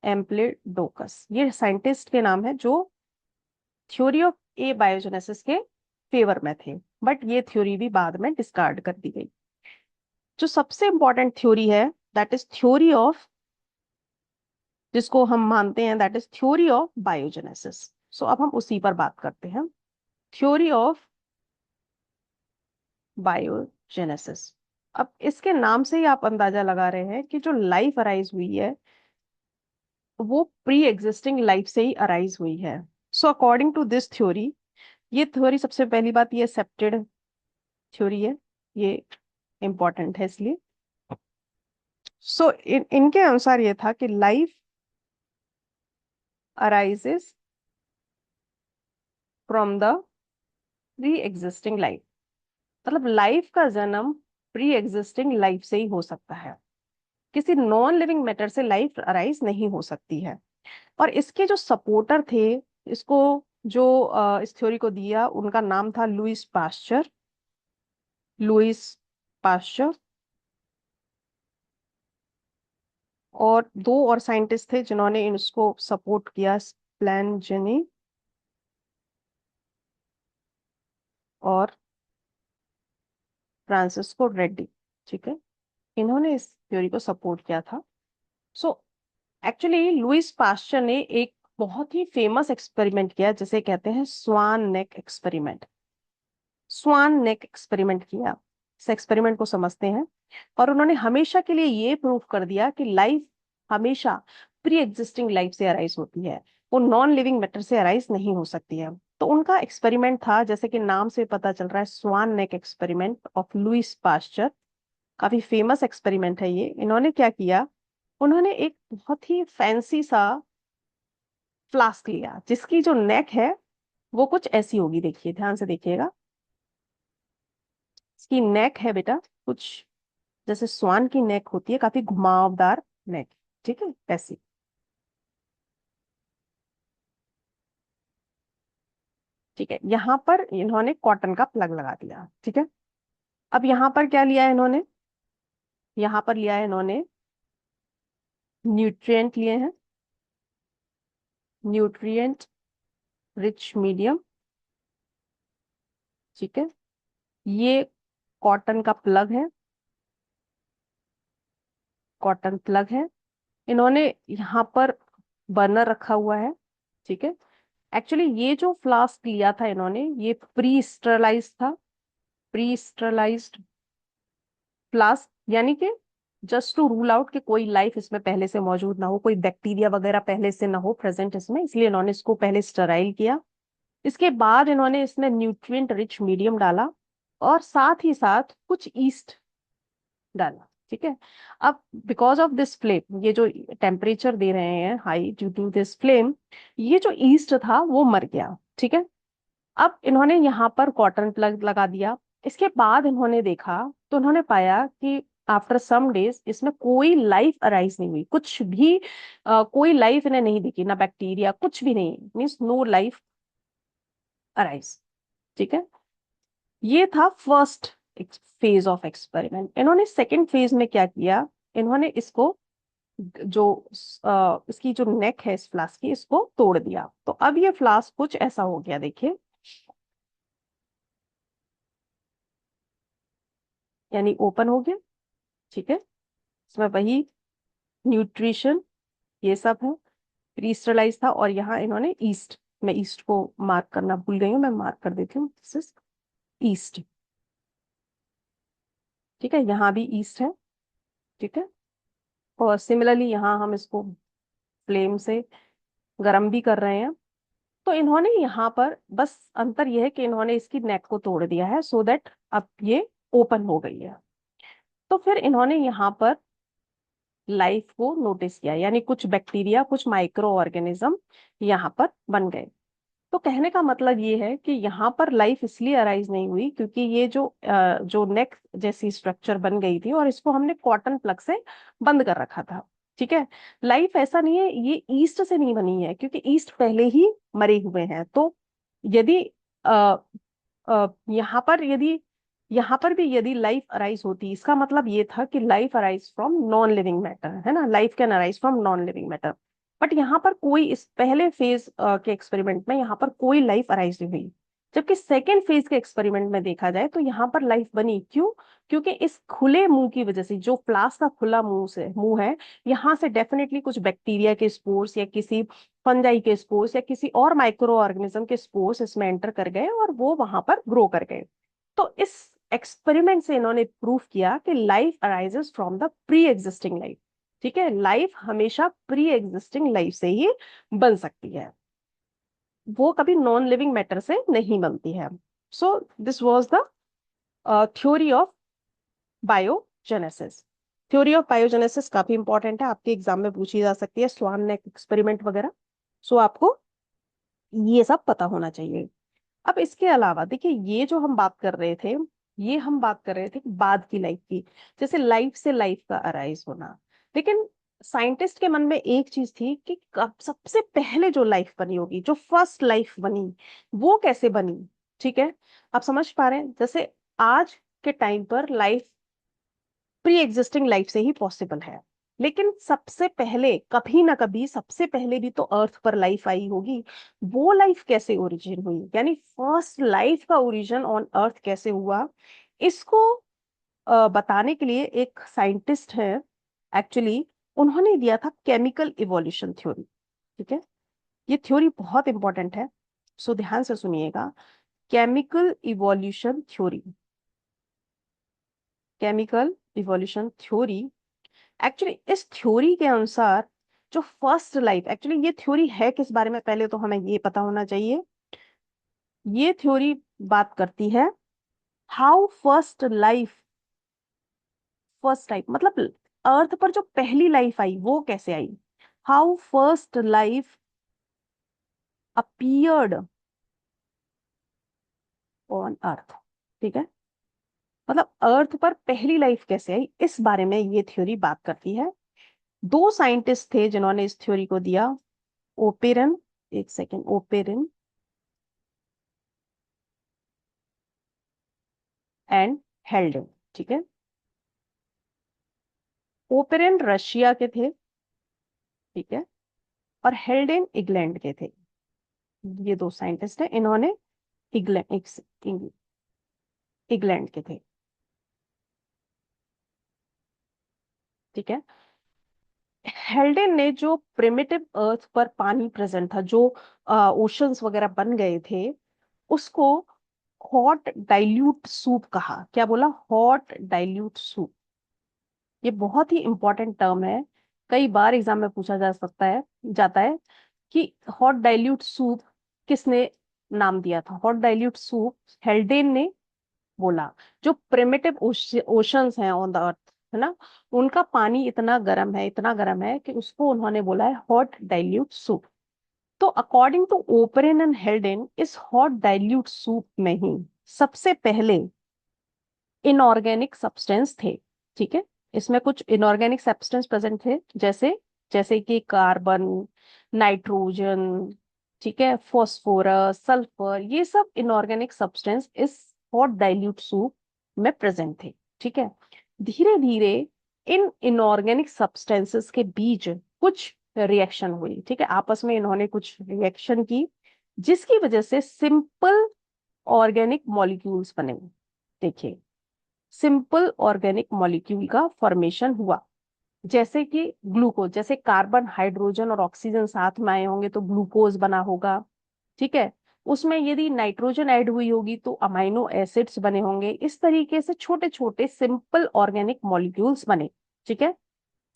एम्प्लेडोकस ये साइंटिस्ट के नाम है जो थ्योरी ऑफ ए बायोजेनेसिस के फेवर में थे। बट ये थ्योरी भी बाद में डिस्कार्ड कर दी गई। जो सबसे इंपॉर्टेंट थ्योरी है दैट इज थ्योरी ऑफ, जिसको हम मानते हैं that is theory of biogenesis. So अब हम उसी पर बात करते हैं, थ्योरी ऑफ बायोजेनेसिस। अब इसके नाम से ही आप अंदाजा लगा रहे हैं कि जो लाइफ अराइज हुई है वो प्री एग्जिस्टिंग लाइफ से ही अराइज हुई है। So according to this theory, ये थ्योरी सबसे पहली बात ये एक्सेप्टेड थ्योरी है, ये इंपॉर्टेंट है इसलिए। सो इनके अनुसार ये था कि life arises from the pre existing life. मतलब लाइफ का जन्म प्री एग्जिस्टिंग लाइफ से ही हो सकता है, किसी नॉन लिविंग मैटर से लाइफ अराइज नहीं हो सकती है। और इसके जो सपोर्टर थे, इसको जो इस थ्योरी को दिया, उनका नाम था लुइस पास्चर। लुइस पास्चर और दो और साइंटिस्ट थे जिन्होंने इसको सपोर्ट किया, स्प्लैंजेनी और फ्रांसिस्को रेड्डी, ठीक है। इन्होंने इस थ्योरी को सपोर्ट किया था। सो एक्चुअली लुइस पास्चर ने एक बहुत ही फेमस एक्सपेरिमेंट किया जिसे कहते हैं स्वान नेक एक्सपेरिमेंट। स्वान नेक एक्सपेरिमेंट किया, इस एक्सपेरिमेंट को समझते हैं। और उन्होंने हमेशा के लिए ये प्रूव कर दिया कि लाइफ हमेशा प्री एग्जिस्टिंग लाइफ से अराइज होती है, वो नॉन लिविंग मैटर से अराइज नहीं हो सकती है। तो उनका एक्सपेरिमेंट था, जैसे कि नाम से पता चल रहा है, स्वान नेक एक्सपेरिमेंट ऑफ लुइस पास्चर। काफी फेमस एक्सपेरिमेंट है ये। इन्होंने क्या किया, उन्होंने एक बहुत ही फैंसी सा फ्लास्क लिया जिसकी जो नेक है वो कुछ ऐसी होगी, देखिए ध्यान से देखिएगा। इसकी नेक है बेटा कुछ जैसे स्वान की नेक होती है, काफी घुमावदार नेक, ठीक है, ऐसी। ठीक है, यहाँ पर इन्होंने कॉटन का प्लग लगा दिया, ठीक है। अब यहाँ पर क्या लिया है इन्होंने, यहाँ पर लिया है इन्होंने न्यूट्रिएंट लिए हैं, न्यूट्रिएंट रिच मीडियम, ठीक है। ये कॉटन का प्लग है, कॉटन प्लग है। इन्होंने यहाँ पर बर्नर रखा हुआ है, ठीक है। एक्चुअली ये जो फ्लास्क लिया था इन्होंने, ये प्री स्टरलाइज था, प्री स्टरलाइज्ड फ्लास्क। यानी कि जस्ट टू रूल आउट कि कोई लाइफ इसमें पहले से मौजूद ना हो, कोई बैक्टीरिया वगैरह पहले से ना हो प्रेजेंट इसमें, इसलिए इन्होंने इसको पहले स्टराइल किया। इसके बाद इन्होंने इसमें न्यूट्रिएंट रिच मीडियम डाला और साथ ही साथ कुछ ईस्ट डाला। ठीक है। अब बिकॉज ऑफ दिस फ्लेम, ये जो टेम्परेचर दे रहे हैं high due to this flame, ये जो ईस्ट था वो मर गया। ठीक है। अब इन्होंने यहाँ पर कॉटन प्लग लगा दिया। इसके बाद इन्होंने देखा तो उन्होंने पाया कि आफ्टर सम डेज इसमें कोई लाइफ अराइज नहीं हुई, कुछ भी कोई लाइफ इन्हें नहीं दिखी, ना बैक्टीरिया, कुछ भी नहीं, मीन्स नो लाइफ अराइज। ठीक है। ये था फर्स्ट फेज ऑफ एक्सपेरिमेंट। इन्होंने सेकेंड फेज में क्या किया, इन्होंने इसको जो इसकी जो नेक है इस फ्लास्क की, इसको तोड़ दिया। तो अब ये फ्लास्क कुछ ऐसा हो गया, देखिए, यानी ओपन हो गया। ठीक है। इसमें वही न्यूट्रिशन ये सब है, क्रिस्टलाइज था। और यहाँ इन्होंने ईस्ट, मैं ईस्ट को मार्क करना भूल गई हूँ, मैं मार्क कर देती हूँ, दिस इज ईस्ट। ठीक है। यहाँ भी ईस्ट है। ठीक है। और सिमिलरली यहाँ हम इसको फ्लेम से गर्म भी कर रहे हैं। तो इन्होंने यहाँ पर बस अंतर यह है कि इन्होंने इसकी नेक को तोड़ दिया है सो दैट अब ये ओपन हो गई है। तो फिर इन्होंने यहाँ पर लाइफ को नोटिस किया, यानी कुछ बैक्टीरिया, कुछ माइक्रो ऑर्गेनिज्म यहाँ पर बन गए। तो कहने का मतलब ये है कि यहाँ पर लाइफ इसलिए अराइज नहीं हुई क्योंकि ये जो नेक जैसी स्ट्रक्चर बन गई थी और इसको हमने कॉटन प्लग से बंद कर रखा था। ठीक है। लाइफ ऐसा नहीं है, ये ईस्ट से नहीं बनी है क्योंकि ईस्ट पहले ही मरे हुए हैं। तो यदि आ, यहाँ पर भी यदि लाइफ अराइज होती, इसका मतलब ये था कि life arise from non living matter, है ना, life can arise from non living matter. But यहाँ पर कोई, इस पहले फेज के एक्सपेरिमेंट में यहाँ पर कोई लाइफ अराइज नहीं हुई। जबकि सेकेंड फेज के एक्सपेरिमेंट में देखा जाए तो यहाँ पर लाइफ बनी। क्यों? क्योंकि इस खुले मुंह की वजह से, जो फ्लास्क का खुला मुंह है, यहाँ से डेफिनेटली कुछ बैक्टीरिया के स्पोर्स या किसी फंजाई के स्पोर्स या किसी और माइक्रो ऑर्गेनिज्म के स्पोर्स इसमें एंटर कर गए और वो वहां पर ग्रो कर गए। तो इस एक्सपेरिमेंट से इन्होंने प्रूव किया कि life arises from the pre existing life. ठीक है। लाइफ हमेशा प्री एग्जिस्टिंग लाइफ से ही बन सकती है, वो कभी नॉन लिविंग मैटर से नहीं बनती है। So this was the theory of biogenesis. Theory of biogenesis काफी इंपॉर्टेंट है, आपके एग्जाम में पूछी जा सकती है, स्वान नेक एक्सपेरिमेंट वगैरह। सो आपको ये सब पता होना चाहिए। अब इसके अलावा देखिए, ये जो हम बात कर रहे थे, ये हम बात कर रहे थे बाद की लाइफ की, जैसे लाइफ से लाइफ का अराइज होना। लेकिन साइंटिस्ट के मन में एक चीज थी कि कब सबसे पहले जो लाइफ बनी होगी, जो फर्स्ट लाइफ बनी, वो कैसे बनी। ठीक है। आप समझ पा रहे हैं, जैसे आज के टाइम पर लाइफ प्री एग्जिस्टिंग लाइफ से ही पॉसिबल है, लेकिन सबसे पहले कभी ना कभी, सबसे पहले भी तो अर्थ पर लाइफ आई होगी। वो लाइफ कैसे ओरिजिन हुई, यानी फर्स्ट लाइफ का ओरिजिन ऑन अर्थ कैसे हुआ, इसको बताने के लिए एक साइंटिस्ट है, एक्चुअली उन्होंने दिया था केमिकल इवोल्यूशन थ्योरी। ठीक है। ये थ्योरी बहुत इंपॉर्टेंट है, सो ध्यान से सुनिएगा। Chemical evolution theory, chemical evolution theory, actually इस थ्योरी के अनुसार जो फर्स्ट लाइफ, एक्चुअली ये थ्योरी है किस बारे में, पहले तो हमें ये पता होना चाहिए। ये थ्योरी बात करती है हाउ फर्स्ट लाइफ मतलब अर्थ पर जो पहली लाइफ आई वो कैसे आई, how first life appeared on earth. ठीक है। मतलब अर्थ पर पहली लाइफ कैसे आई, इस बारे में ये थ्योरी बात करती है। दो साइंटिस्ट थे जिन्होंने इस थ्योरी को दिया, ओपेरन, एक सेकेंड, ओपेरन एंड हेल्डन। ठीक है। ओपेरन रशिया के थे। ठीक है। और हेल्डेन इंग्लैंड के थे। ये दो साइंटिस्ट हैं, इन्होंने इंग्लैंड इंग्लैंड के थे। ठीक है। हेल्डेन ने जो प्रिमिटिव अर्थ पर पानी प्रेजेंट था, जो ओशंस वगैरह बन गए थे, उसको हॉट डाइल्यूट सूप कहा। क्या बोला? Hot dilute soup. ये बहुत ही इंपॉर्टेंट टर्म है, कई बार एग्जाम में पूछा जा सकता है जाता है कि हॉट डाइल्यूट सूप किसने नाम दिया था। हॉट डाइल्यूट सूप हेल्डेन ने बोला। जो प्रिमिटिव ओशंस हैं ऑन द अर्थ, है ना, उनका पानी इतना गर्म है, इतना गर्म है कि उसको उन्होंने बोला है हॉट डाइल्यूट सूप। तो अकॉर्डिंग टू ओपरेन एंड हेल्डेन, इस हॉट डाइल्यूट सूप में ही सबसे पहले इनऑर्गेनिक सब्सटेंस थे। ठीक है, इसमें कुछ इनऑर्गेनिक सब्सटेंस प्रेजेंट थे, जैसे जैसे कि कार्बन, नाइट्रोजन, ठीक है, फॉस्फोरस, सल्फर, ये सब इनऑर्गेनिक सब्सटेंस इस हॉट डाइल्यूट सूप में प्रेजेंट थे। ठीक है, धीरे धीरे इन इनऑर्गेनिक सब्सटेंसेस के बीच कुछ रिएक्शन हुई। ठीक है, आपस में इन्होंने कुछ रिएक्शन की, जिसकी वजह से सिंपल ऑर्गेनिक मॉलिक्यूल्स बने। देखिए, सिंपल ऑर्गेनिक मॉलिक्यूल का फॉर्मेशन हुआ, जैसे कि ग्लूकोज, जैसे कार्बन, हाइड्रोजन और ऑक्सीजन साथ में आए होंगे तो ग्लूकोज बना होगा। ठीक है, उसमें यदि नाइट्रोजन ऐड हुई होगी तो अमाइनो एसिड्स बने होंगे। इस तरीके से छोटे छोटे सिंपल ऑर्गेनिक मॉलिक्यूल्स बने। ठीक है,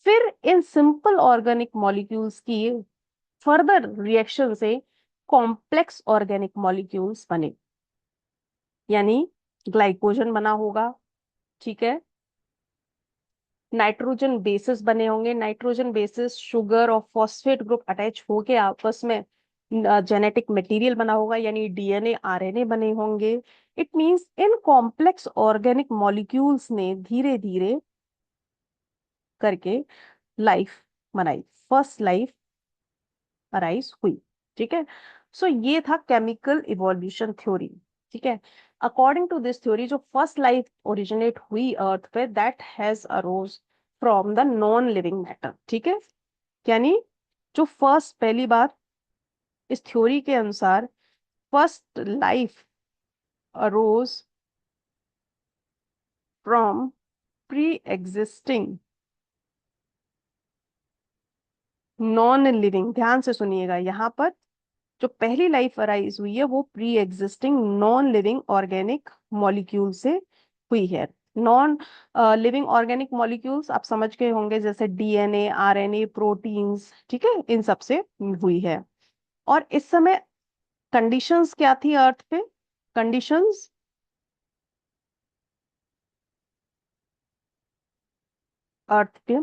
फिर इन सिंपल ऑर्गेनिक मॉलिक्यूल्स की फर्दर रिएक्शन से कॉम्प्लेक्स ऑर्गेनिक मॉलिक्यूल्स बने, यानी ग्लाइकोजन बना होगा। ठीक है, नाइट्रोजन बेसिस बने होंगे, नाइट्रोजन बेसिस शुगर और फॉस्फेट ग्रुप अटैच होके आपस में जेनेटिक मटेरियल बना होगा, यानी डीएनए आरएनए बने होंगे। It means in complex organic molecules ने धीरे धीरे करके लाइफ बनाई, फर्स्ट लाइफ अराइज हुई। ठीक है, सो ये था केमिकल इवोल्यूशन थ्योरी। ठीक है, अकॉर्डिंग टू दिस थ्योरी, जो फर्स्ट लाइफ ओरिजिनेट हुई अर्थ पे, that has arrows from the non living matter. ठीक है, यानी जो फर्स्ट, पहली बार इस थ्योरी के अनुसार first life arose from pre existing non living, ध्यान से सुनिएगा यहाँ पर, जो पहली लाइफ अराइज हुई है वो pre existing non living organic molecule से हुई है। नॉन लिविंग ऑर्गेनिक मॉलिक्यूल्स आप समझ गए होंगे, जैसे डीएनए, आरएनए, प्रोटीन्स। ठीक है, इन सब से हुई है। और इस समय कंडीशंस क्या थी अर्थ पे? कंडीशंस अर्थ पे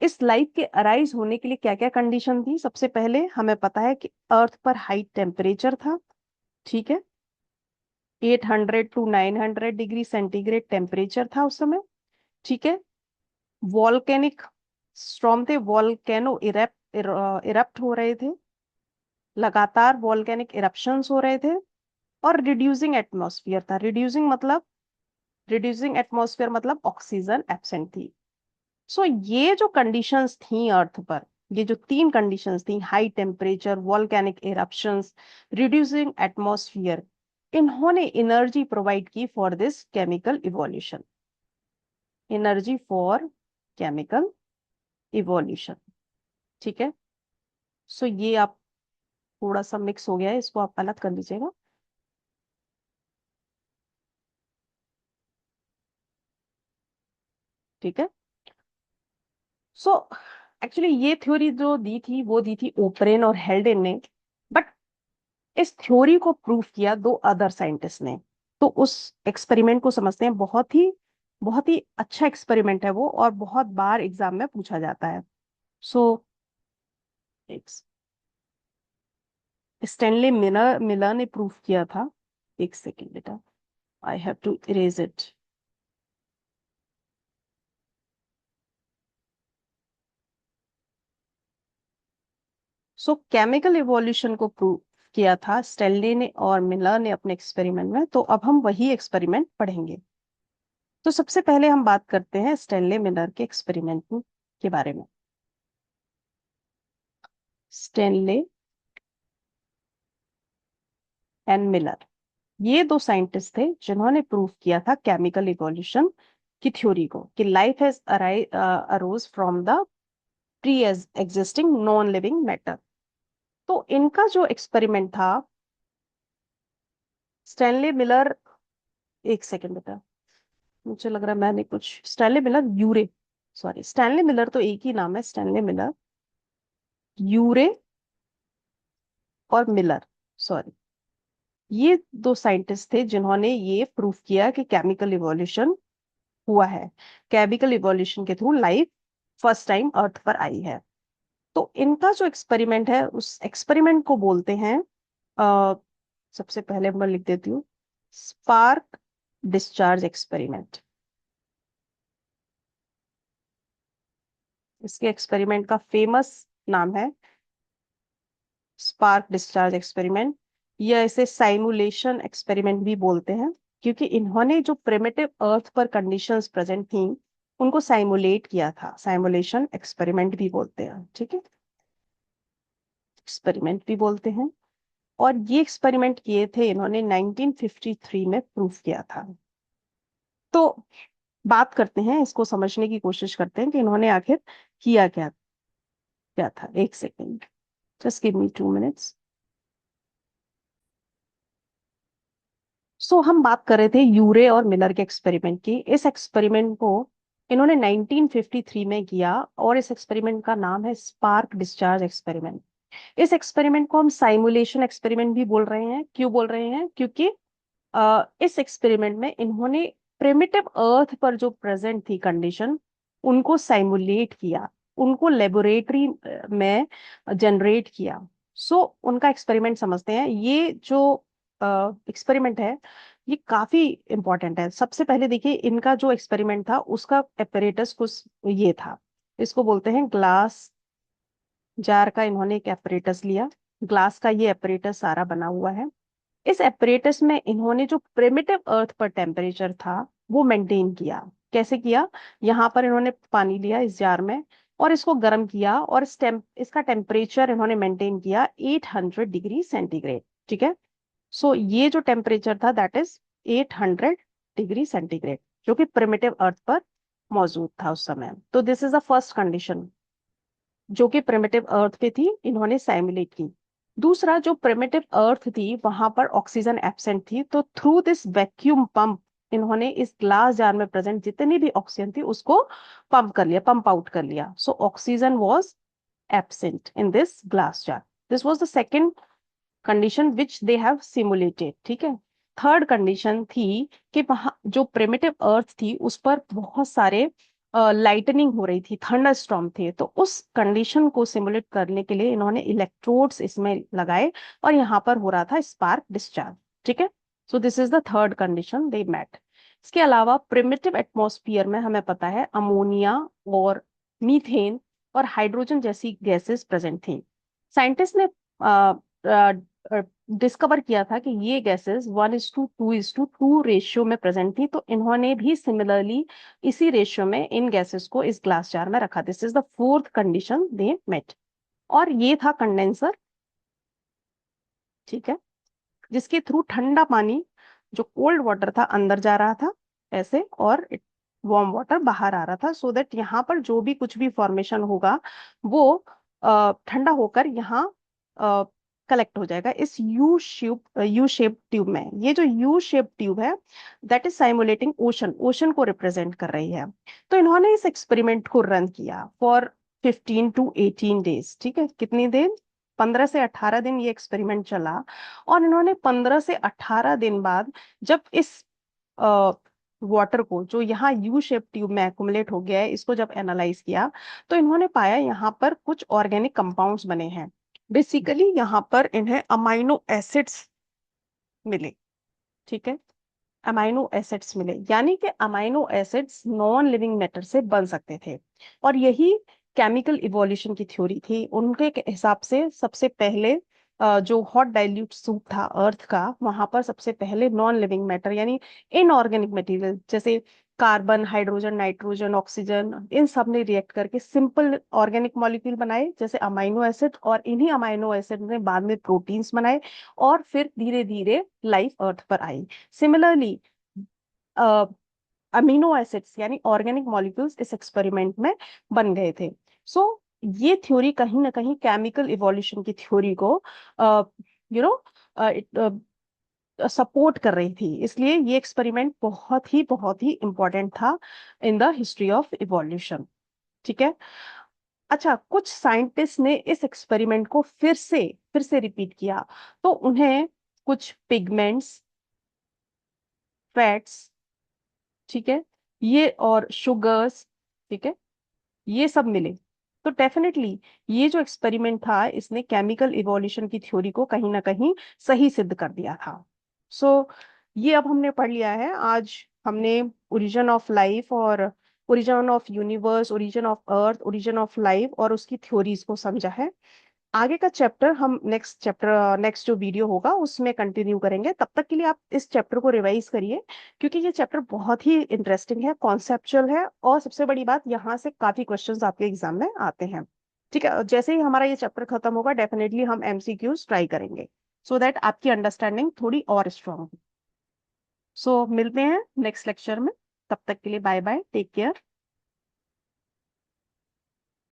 इस लाइफ के अराइज होने के लिए क्या क्या कंडीशन थी? सबसे पहले हमें पता है कि अर्थ पर हाई टेम्परेचर था। ठीक है, 800 to 900 डिग्री सेंटीग्रेड टेम्परेचर था उस समय। ठीक है, वॉल्केनिक स्टॉर्म थे, वॉल्केनो इरप्ट हो रहे थे, लगातार वॉल्केनिक इरप्शंस हो रहे थे। और रिड्यूसिंग एटमॉस्फेयर था। रिड्यूसिंग एटमॉस्फेयर मतलब ऑक्सीजन एब्सेंट थी। सो ये जो कंडीशंस थी अर्थ पर, ये जो तीन कंडीशंस थी, high temperature, volcanic eruptions, reducing atmosphere, इन्होंने एनर्जी प्रोवाइड की for this chemical evolution. Energy for chemical evolution. ठीक है, सो ये आप थोड़ा सा मिक्स हो गया है, इसको आप अलग कर लीजिएगा। ठीक है, सो एक्चुअली ये थ्योरी जो दी थी वो दी थी ओपरेन और हेल्डेन ने, बट इस थ्योरी को प्रूव किया दो अदर साइंटिस्ट ने। तो उस एक्सपेरिमेंट को समझते हैं, बहुत ही अच्छा एक्सपेरिमेंट है वो, और बहुत बार एग्जाम में पूछा जाता है। सो स्टैनली मिलर मिलर ने प्रूव किया था। एक सेकेंड बेटा, I have to erase it. So chemical evolution को प्रूव किया था स्टैनली ने और मिलर ने अपने एक्सपेरिमेंट में। तो अब हम वही एक्सपेरिमेंट पढ़ेंगे। तो सबसे पहले हम बात करते हैं स्टैनली मिलर के एक्सपेरिमेंट के बारे में। स्टैनली एंड मिलर, ये दो साइंटिस्ट थे जिन्होंने प्रूव किया था केमिकल इवोल्यूशन की थ्योरी को, कि life has arrows from the pre existing non living matter. तो इनका जो एक्सपेरिमेंट था, स्टैनली मिलर, एक सेकेंड बेटा, मुझे लग रहा है मैंने कुछ, स्टैनली मिलर यूरे, सॉरी, स्टैनली मिलर तो एक ही नाम है, स्टैनली मिलर, यूरे और मिलर, सॉरी, ये दो साइंटिस्ट थे जिन्होंने ये प्रूफ किया कि केमिकल इवोल्यूशन हुआ है। केमिकल इवोल्यूशन के थ्रू लाइफ फर्स्ट टाइम अर्थ पर आई है। तो इनका जो एक्सपेरिमेंट है, उस एक्सपेरिमेंट को बोलते हैं, अ, सबसे पहले मैं लिख देती हूँ, स्पार्क डिस्चार्ज एक्सपेरिमेंट। इसके एक्सपेरिमेंट का फेमस नाम है स्पार्क डिस्चार्ज एक्सपेरिमेंट, या इसे साइमुलेशन एक्सपेरिमेंट भी बोलते हैं, क्योंकि इन्होंने जो प्रिमिटिव अर्थ पर कंडीशंस प्रेजेंट थी उनको साइमुलेट किया था। साइमुलेशन एक्सपेरिमेंट भी बोलते हैं, ठीक है, एक्सपेरिमेंट भी बोलते हैं। और ये एक्सपेरिमेंट किए थे इन्होंने 1953 में प्रूफ किया था। तो बात करते हैं, इसको समझने की कोशिश करते हैं कि इन्होंने आखिर किया क्या क्या था। एक second, just give me 2 minutes. हम बात कर रहे थे यूरे और मिलर के एक्सपेरिमेंट की। इस एक्सपेरिमेंट को इन्होंने 1953 में किया और इस एक्सपेरिमेंट का नाम है स्पार्क डिस्चार्ज एक्सपेरिमेंट। इस एक्सपेरिमेंट को हम साइमुलेशन एक्सपेरिमेंट भी बोल रहे हैं। क्यों बोल रहे हैं? क्योंकि इस एक्सपेरिमेंट में इन्होंने प्रिमिटिव अर्थ पर जो प्रेजेंट थी कंडीशन, उनको साइमुलेट किया, उनको लेबोरेटरी में जनरेट किया। उनका एक्सपेरिमेंट समझते हैं। ये जो एक्सपेरिमेंट है ये काफी इंपॉर्टेंट है। सबसे पहले देखिए, इनका जो एक्सपेरिमेंट था उसका एपरेटस कुछ ये था, इसको बोलते हैं ग्लास जार का। इन्होंने एक एपरेटस लिया, ग्लास का ये एपरेटस सारा बना हुआ है। इस एपरेटस में इन्होंने जो प्रिमिटिव अर्थ पर टेम्परेचर था वो मेंटेन किया। कैसे किया? यहाँ पर इन्होंने पानी लिया इस जार में और इसको गर्म किया, और इसका टेम्परेचर इन्होंने मेंटेन किया 800 डिग्री सेंटीग्रेड, ठीक है। ये जो टेम्परेचर था दैट इज 800 डिग्री सेंटीग्रेड, जो कि प्रिमिटिव अर्थ पर मौजूद था उस समय। तो this is the first condition जो कि प्रिमिटिव अर्थ पे थी, इन्होंने साइमुलेट की। दूसरा, जो प्रिमिटिव अर्थ थी वहां पर ऑक्सीजन एब्सेंट थी, तो थ्रू दिस वैक्यूम पंप इन्होंने इस ग्लास जार में प्रेजेंट जितनी भी ऑक्सीजन थी उसको पंप कर लिया, पंप आउट कर लिया। Oxygen was absent in this glass jar. This was the second condition which they have simulated, ठीक है। थर्ड कंडीशन थी कि वहां जो प्रिमिटिव अर्थ थी उस पर बहुत सारे लाइटनिंग हो रही थी, थंडर स्टॉर्म थे। तो उस कंडीशन को सिमुलेट करने के लिए इन्होंने इलेक्ट्रोड्स इसमें लगाए और यहाँ पर हो रहा था स्पार्क डिस्चार्ज, ठीक है। This is the third condition they met. इसके अलावा प्रिमिटिव एटमॉस्फेयर में हमें पता है अमोनिया और मीथेन और हाइड्रोजन जैसी गैसेस प्रेजेंट थी। साइंटिस्ट ने डिस्कवर किया था कि ये गैसेस 1:2:2 रेशियो में प्रेजेंट थी। तो इन्होंने भी सिमिलरली इसी रेशियो में इन गैसेस को इस ग्लास जार में रखा। This is the fourth condition they met. और ये था कंडेंसर, ठीक है, जिसके थ्रू ठंडा पानी, जो कोल्ड वाटर था, अंदर जा रहा था ऐसे, और वार्म वाटर बाहर आ रहा था, सो दैट यहाँ पर जो भी कुछ भी फॉर्मेशन होगा वो ठंडा होकर यहाँ कलेक्ट हो जाएगा इस यू शेप ट्यूब में। ये जो यू शेप ट्यूब है that is simulating ocean, ocean को रिप्रेजेंट कर रही है। तो इन्होंने इस एक्सपेरिमेंट को रन किया फॉर 15 to 18 डेज, ठीक है। कितनी देर? 15 से 18 दिन ये एक्सपेरिमेंट चला। और इन्होंने 15 से 18 दिन बाद जब इस वाटर को, जो यहाँ यू शेप ट्यूब में एक्युमुलेट हो गया है, इसको जब एनालाइज किया तो इन्होंने पाया यहाँ पर कुछ ऑर्गेनिक कंपाउंड्स बने हैं। बेसिकली यहाँ पर इन्हें अमाइनो एसिड्स मिले, ठीक है, अमाइनो एसिड्स मिले, यानी कि amino acids non living matter से बन सकते थे। और यही केमिकल इवोल्यूशन की थ्योरी थी। उनके हिसाब से सबसे पहले जो हॉट डाइल्यूट सूप था अर्थ का, वहां पर सबसे पहले नॉन लिविंग मैटर यानी इनऑर्गेनिक मटेरियल जैसे कार्बन, हाइड्रोजन, नाइट्रोजन, ऑक्सीजन, इन सब ने रिएक्ट करके सिंपल ऑर्गेनिक मॉलिक्यूल बनाए जैसे अमाइनो एसिड, और इन्हीं अमाइनो एसिड ने बाद में प्रोटीन्स बनाए, और फिर धीरे धीरे लाइफ अर्थ पर आई। सिमिलरली अमीनो एसिड्स यानी ऑर्गेनिक मॉलिक्यूल्स इस एक्सपेरिमेंट में बन गए थे। सो ये थ्योरी कहीं ना कहीं केमिकल इवोल्यूशन की थ्योरी को यू नो सपोर्ट कर रही थी। इसलिए ये एक्सपेरिमेंट बहुत ही इंपॉर्टेंट था इन द हिस्ट्री ऑफ इवोल्यूशन। ठीक है। अच्छा, कुछ साइंटिस्ट ने इस एक्सपेरिमेंट को फिर से रिपीट किया, तो उन्हें कुछ पिगमेंट्स, फैट्स, ठीक है, ये और शुगर्स, ठीक है, ये सब मिले। तो डेफिनेटली ये जो एक्सपेरिमेंट था इसने केमिकल इवोल्यूशन की थ्योरी को कहीं ना कहीं सही सिद्ध कर दिया था। सो ये अब हमने पढ़ लिया है। आज हमने ओरिजिन ऑफ लाइफ और origin of universe, origin of earth, origin of life और उसकी थ्योरीज को समझा है। आगे का चैप्टर हम नेक्स्ट जो वीडियो होगा उसमें कंटिन्यू करेंगे। तब तक के लिए आप इस चैप्टर को रिवाइज करिए, क्योंकि ये चैप्टर बहुत ही इंटरेस्टिंग है, कॉन्सेप्चुअल है, और सबसे बड़ी बात यहाँ से काफी क्वेश्चंस आपके एग्जाम में आते हैं। ठीक है, और जैसे ही हमारा ये चैप्टर खत्म होगा डेफिनेटली हम एमसीक्यूज ट्राई करेंगे, सो दैट आपकी अंडरस्टैंडिंग थोड़ी और स्ट्रांग हो। सो मिलते हैं नेक्स्ट लेक्चर में। तब तक के लिए बाय बाय, टेक केयर।